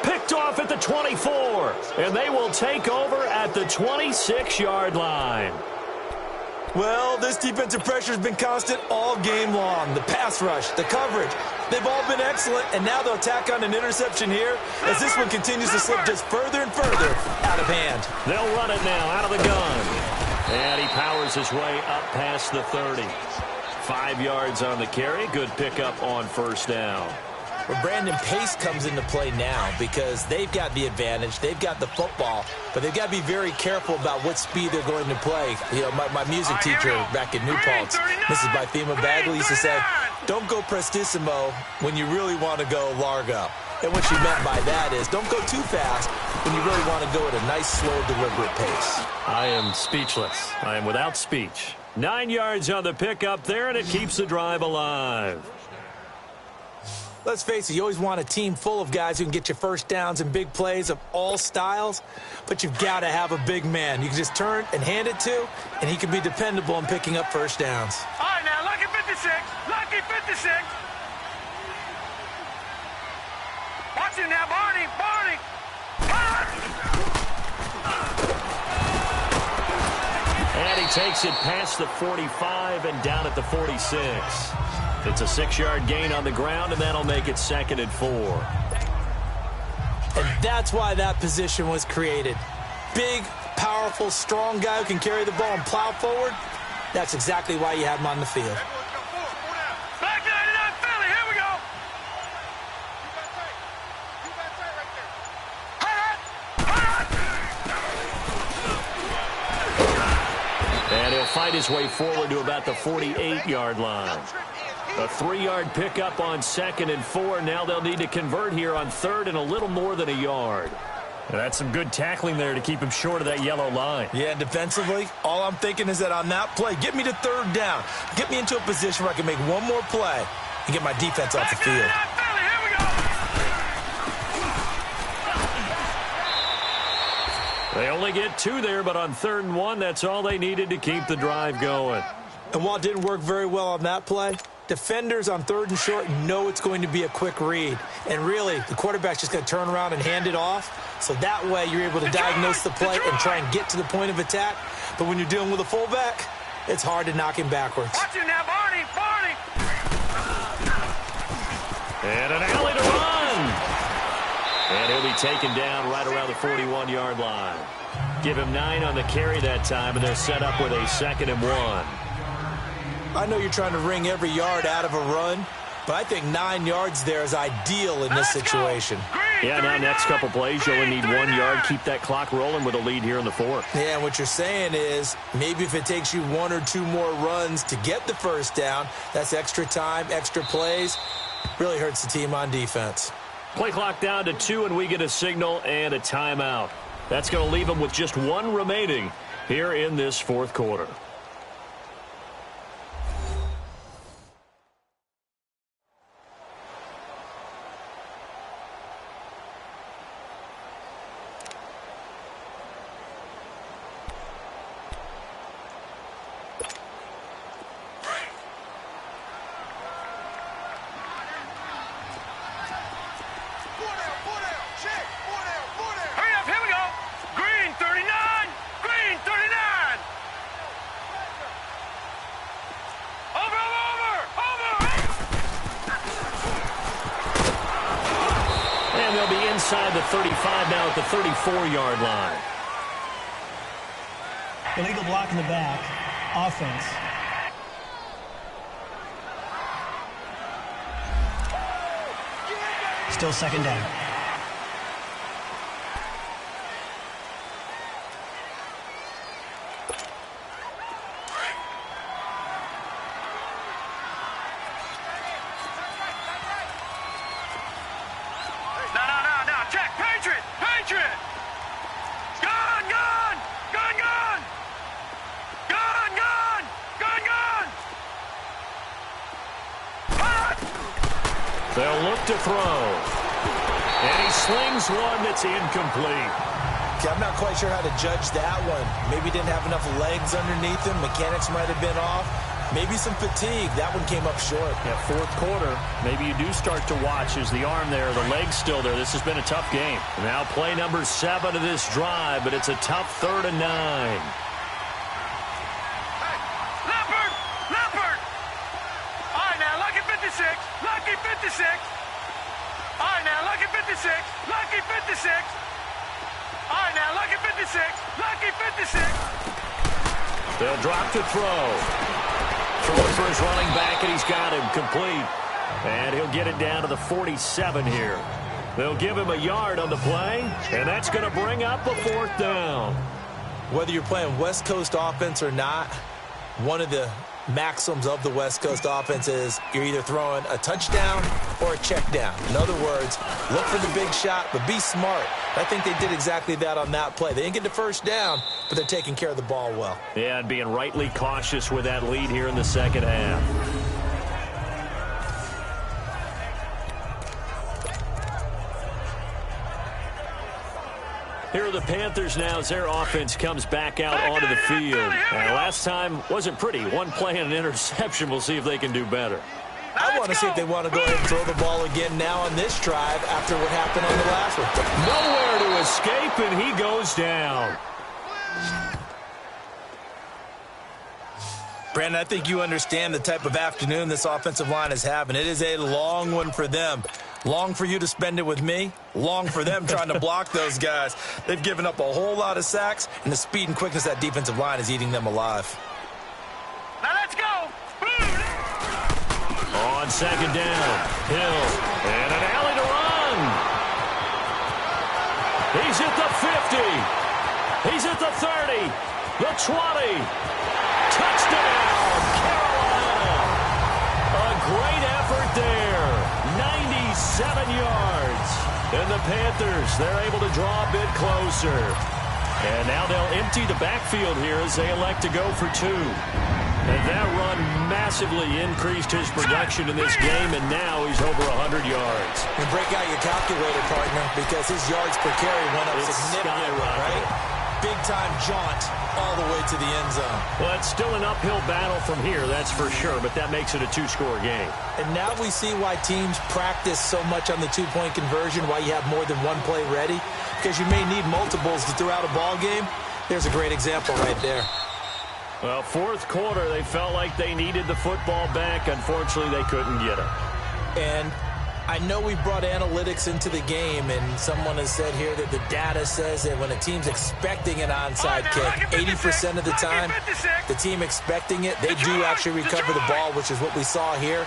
S6: Picked off at the 24. And they will take over at the 26-yard line.
S3: Well, this defensive pressure has been constant all game long. The pass rush, the coverage, they've all been excellent, and now they'll tack on an interception here as this one continues to slip just further and further out of hand.
S6: They'll run it now out of the gun. And he powers his way up past the 30.
S2: 5 yards on the carry. Good pickup on first down.
S3: Well, Brandon, pace comes into play now because they've got the advantage. They've got the football, but they've got to be very careful about what speed they're going to play. You know, my music teacher back in New Paltz, Mrs. Bythema Bagley, used to say, don't go prestissimo when you really want to go largo. And what she meant by that is don't go too fast when you really want to go at a nice, slow, deliberate pace.
S6: I am speechless. I am without speech.
S2: 9 yards on the pickup there, and it keeps the drive alive.
S3: Let's face it, you always want a team full of guys who can get you first downs and big plays of all styles, but you've got to have a big man you can just turn and hand it to, and he can be dependable in picking up first downs.
S4: All right, now, lucky 56. Lucky 56. Watch him now, Barney. Barney.
S2: And he takes it past the 45 and down at the 46. It's a 6-yard gain on the ground, and that'll make it 2nd and 4.
S3: And that's why that position was created. Big, powerful, strong guy who can carry the ball and plow forward. That's exactly why you have him on the field.
S4: Back 99 Philly, here we go.
S2: And he'll fight his way forward to about the 48-yard line. A 3-yard pickup on 2nd and 4. Now they'll need to convert here on 3rd and a little more than a yard.
S6: And that's some good tackling there to keep him short of that yellow line.
S3: Yeah, and defensively, all I'm thinking is that on that play, get me to 3rd down. Get me into a position where I can make one more play and get my defense off the field.
S2: They only get 2 there, but on 3rd and 1, that's all they needed to keep the drive going.
S3: And while it didn't work very well on that play, defenders on 3rd and short know it's going to be a quick read. And really, the quarterback's just going to turn around and hand it off. So that way, you're able to diagnose the play and try and get to the point of attack. But when you're dealing with a fullback, it's hard to knock him backwards.
S4: Watch him now, Barney. Barney.
S2: And an alley to run. And he'll be taken down right around the 41-yard line. Give him 9 on the carry that time, and they're set up with a 2nd and 1.
S3: I know you're trying to wring every yard out of a run, but I think 9 yards there is ideal in this situation.
S2: Yeah, now next couple plays, you only need 1 yard. Keep that clock rolling with a lead here in the 4th.
S3: Yeah, and what you're saying is maybe if it takes you 1 or 2 more runs to get the first down, that's extra time, extra plays. Really hurts the team on defense.
S2: Play clock down to 2, and we get a signal and a timeout. That's going to leave them with just 1 remaining here in this 4th quarter. Inside the 35 now at the 34-yard line.
S5: Illegal block in the back. Offense. Still 2nd down.
S2: They'll look to throw. And he slings one that's incomplete.
S3: Okay, I'm not quite sure how to judge that one. Maybe didn't have enough legs underneath him. Mechanics might have been off. Maybe some fatigue. That one came up short.
S2: Yeah, 4th quarter. Maybe you do start to watch as the arm there, the leg's still there. This has been a tough game. Now play number 7 of this drive, but it's a tough 3rd and 9.
S4: Lucky 56. All right, now, lucky 56. Lucky 56. All right, now, lucky 56. Lucky 56.
S2: They'll drop to throw.
S6: Throwing for his running back, and he's got him complete. And he'll get it down to the 47 here. They'll give him a yard on the play, and that's going to bring up a 4th down.
S3: Whether you're playing West Coast offense or not, one of the maxims of the West Coast offense is you're either throwing a touchdown or a check down. In other words, look for the big shot, but be smart. I think they did exactly that on that play. They didn't get the first down, but they're taking care of the ball well.
S6: Yeah, and being rightly cautious with that lead here in the second half. Here are the Panthers now as their offense comes back out onto the field. Last time wasn't pretty. One play and an interception. We'll see if they can do better.
S3: I want to see if they want to go ahead and throw the ball again now on this drive after what happened on the last one.
S6: Nowhere to escape, and he goes down.
S3: Brandon, I think you understand the type of afternoon this offensive line is having. It is a long one for them. Long for you to spend it with me. Long for them trying to block those guys. They've given up a whole lot of sacks, and the speed and quickness of that defensive line is eating them alive.
S4: Now let's go.
S6: On second down, Hill, and an alley to run. He's at the 50. He's at the 30, the 20. Touchdown, Carolina. A great effort there. 97 yards. And the Panthers, they're able to draw a bit closer. And now they'll empty the backfield here as they elect to go for 2. And that run massively increased his production in this game, and now he's over 100 yards.
S3: And break out your calculator, partner, because his yards per carry went up significantly, right? Big-time jaunt all the way to the end zone.
S6: Well, it's still an uphill battle from here, that's for sure, but that makes it a 2-score game.
S3: And now we see why teams practice so much on the 2-point conversion, why you have more than one play ready, because you may need multiples to throw out a ball game. There's a great example right there.
S6: Well, 4th quarter, they felt like they needed the football back. Unfortunately, they couldn't get it.
S3: And I know we brought analytics into the game, and someone has said here that the data says that when a team's expecting an onside kick, 80% of the time, the team expecting it, they do actually recover the ball, which is what we saw here.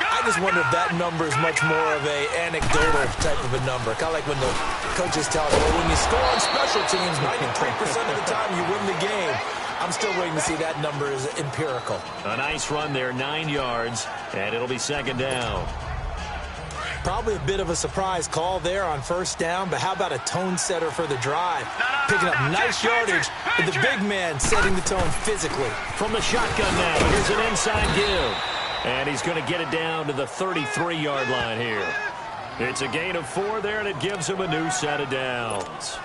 S3: I just wonder if that number is much more of a anecdotal type of a number. Kind of like when the coaches tell them, well, when you score on special teams, 93% of the time you win the game. I'm still waiting to see that number is empirical.
S6: A nice run there, 9 yards, and it'll be second down.
S3: Probably a bit of a surprise call there on first down, but how about a tone setter for the drive? Picking up nice yardage with the big man setting the tone physically.
S6: From the shotgun now, here's an inside give. And he's going to get it down to the 33-yard line here. It's a gain of 4 there, and it gives him a new set of downs.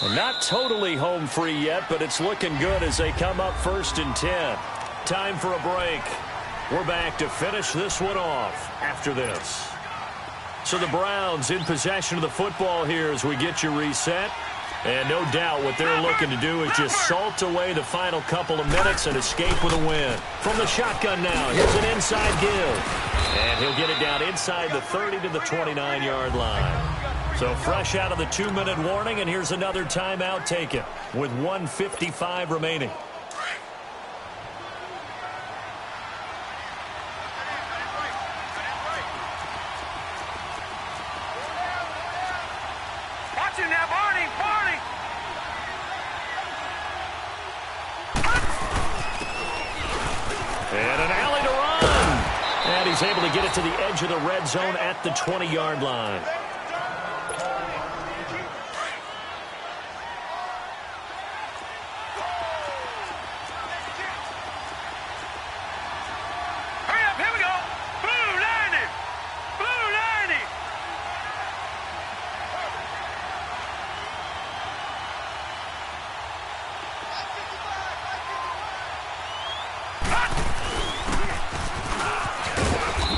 S6: And not totally home free yet, but it's looking good as they come up 1st and 10. Time for a break. We're back to finish this one off after this. So the Browns in possession of the football here as we get you reset. And no doubt what they're looking to do is just salt away the final couple of minutes and escape with a win. From the shotgun now, here's an inside give. And he'll get it down inside the 30 to the 29-yard line. So fresh out of the 2-minute warning, and here's another timeout taken with 1:55 remaining.
S4: Watch him now, Barney.
S6: And an alley to run. And he's able to get it to the edge of the red zone at the 20-yard line.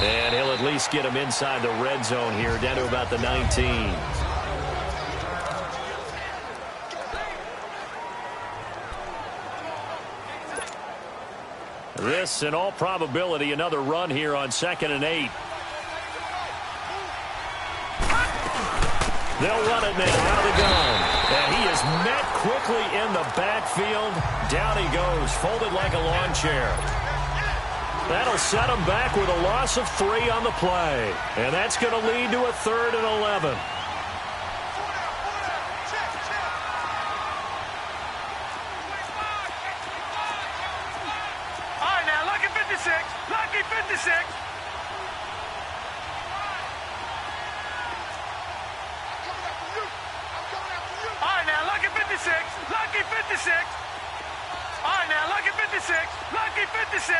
S6: And he'll at least get him inside the red zone here, down to about the 19. This, in all probability, another run here on 2nd and 8. They'll run it now out of the gun. And he is met quickly in the backfield. Down he goes, folded like a lawn chair. That'll set them back with a loss of 3 on the play. And that's going to lead to a 3rd and 11.
S4: All right, now, lucky 56. Lucky 56. All right, now, lucky 56. Lucky 56. All right, now, lucky 56. Lucky 56.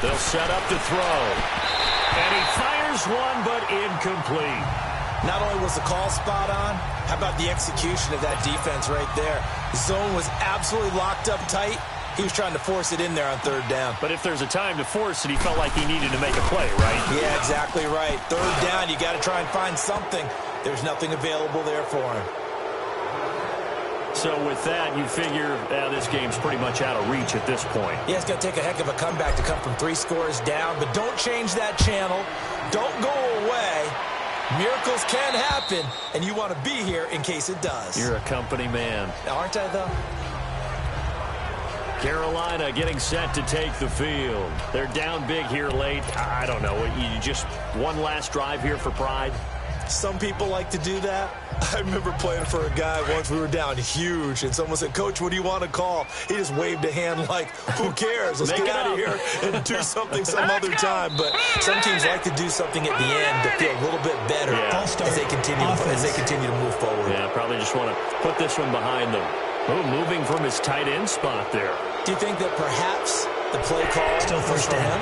S6: They'll set up to throw. And he fires one, but incomplete.
S3: Not only was the call spot on, how about the execution of that defense right there? The zone was absolutely locked up tight. He was trying to force it in there on 3rd down.
S6: But if there's a time to force it, he felt like he needed to make a play, right?
S3: Yeah, exactly right. 3rd down, you got to try and find something. There's nothing available there for him.
S6: So with that, you figure this game's pretty much out of reach at this point.
S3: Yeah, it's going to take a heck of a comeback to come from 3 scores down, but don't change that channel. Don't go away. Miracles can happen, and you want to be here in case it does.
S6: You're a company man.
S3: Aren't I, though?
S6: Carolina getting set to take the field. They're down big here late. I don't know. You just one last drive here for pride?
S3: Some people like to do that. I remember playing for a guy once. We were down huge, and someone said, "Coach, what do you want to call?" He just waved a hand like, "Who cares? Let's get out of here and do something some other time." But some teams like to do something at the end to feel a little bit better as they continue to move forward.
S6: Yeah, probably just want to put this one behind them. Oh, moving from his tight end spot there.
S3: Do you think that perhaps the play call
S5: still first down?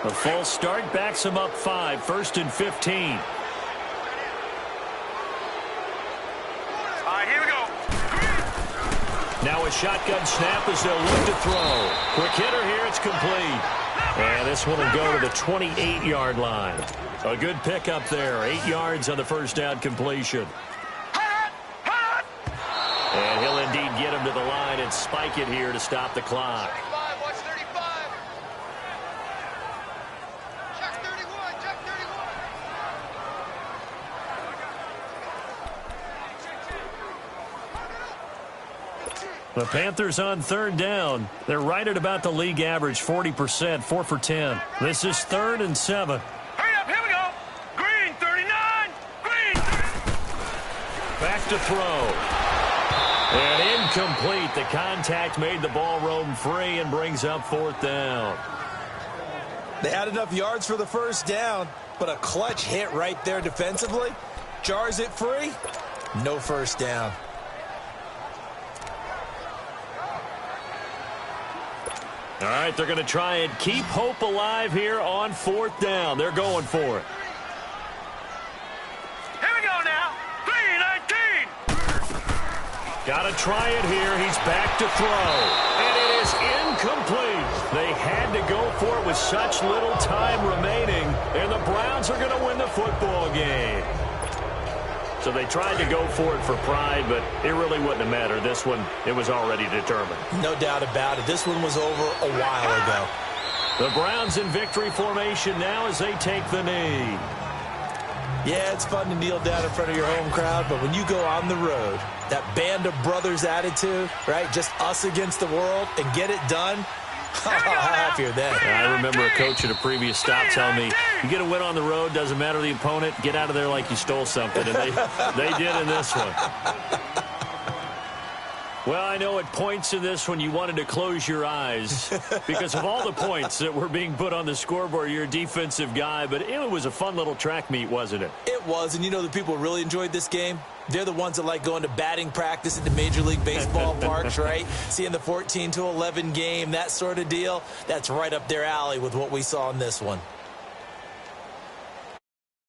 S6: A false start backs him up 5, 1st and 15.
S4: All right, here we go.
S6: Now a shotgun snap as they'll look to throw. Quick hitter here, it's complete. And this one will go to the 28-yard line. A good pickup there, 8 yards on the 1st down completion. And he'll indeed get him to the line and spike it here to stop the clock.
S4: Watch 35. Check 31. Check 31.
S6: The Panthers on 3rd down. They're right at about the league average, 40%, 4 for 10. This is 3rd and 7.
S4: Hurry up, here we go. Green, 39. Green.
S6: Back to throw. And incomplete. The contact made the ball roam free and brings up 4th down.
S3: They had enough yards for the 1st down, but a clutch hit right there defensively jars it free. No 1st down.
S6: All right, they're going to try and keep hope alive here on 4th down. They're going for it.
S4: Here we go now. Green, 19.
S6: Got to try it here. He's back to throw. And it is incomplete. They had to go for it with such little time remaining. And the Browns are going to win the football game. So they tried to go for it for pride, but it really wouldn't have mattered. This one, it was already determined.
S3: No doubt about it. This one was over a while ago.
S6: The Browns in victory formation now as they take the knee.
S3: Yeah, it's fun to kneel down in front of your home crowd, but when you go on the road, that band of brothers attitude, right, just us against the world, and get it done, how happier then.
S6: I remember a coach at a previous stop telling me, you get a win on the road, doesn't matter the opponent, get out of there like you stole something, and they did in this one. Well, I know at points in this one you wanted to close your eyes because of all the points that were being put on the scoreboard. You're a defensive guy, but it was a fun little track meet, wasn't it?
S3: It was, and you know the people who really enjoyed this game? They're the ones that like going to batting practice at the Major League Baseball parks, right? Seeing the 14-11 game, that sort of deal. That's right up their alley with what we saw in this one.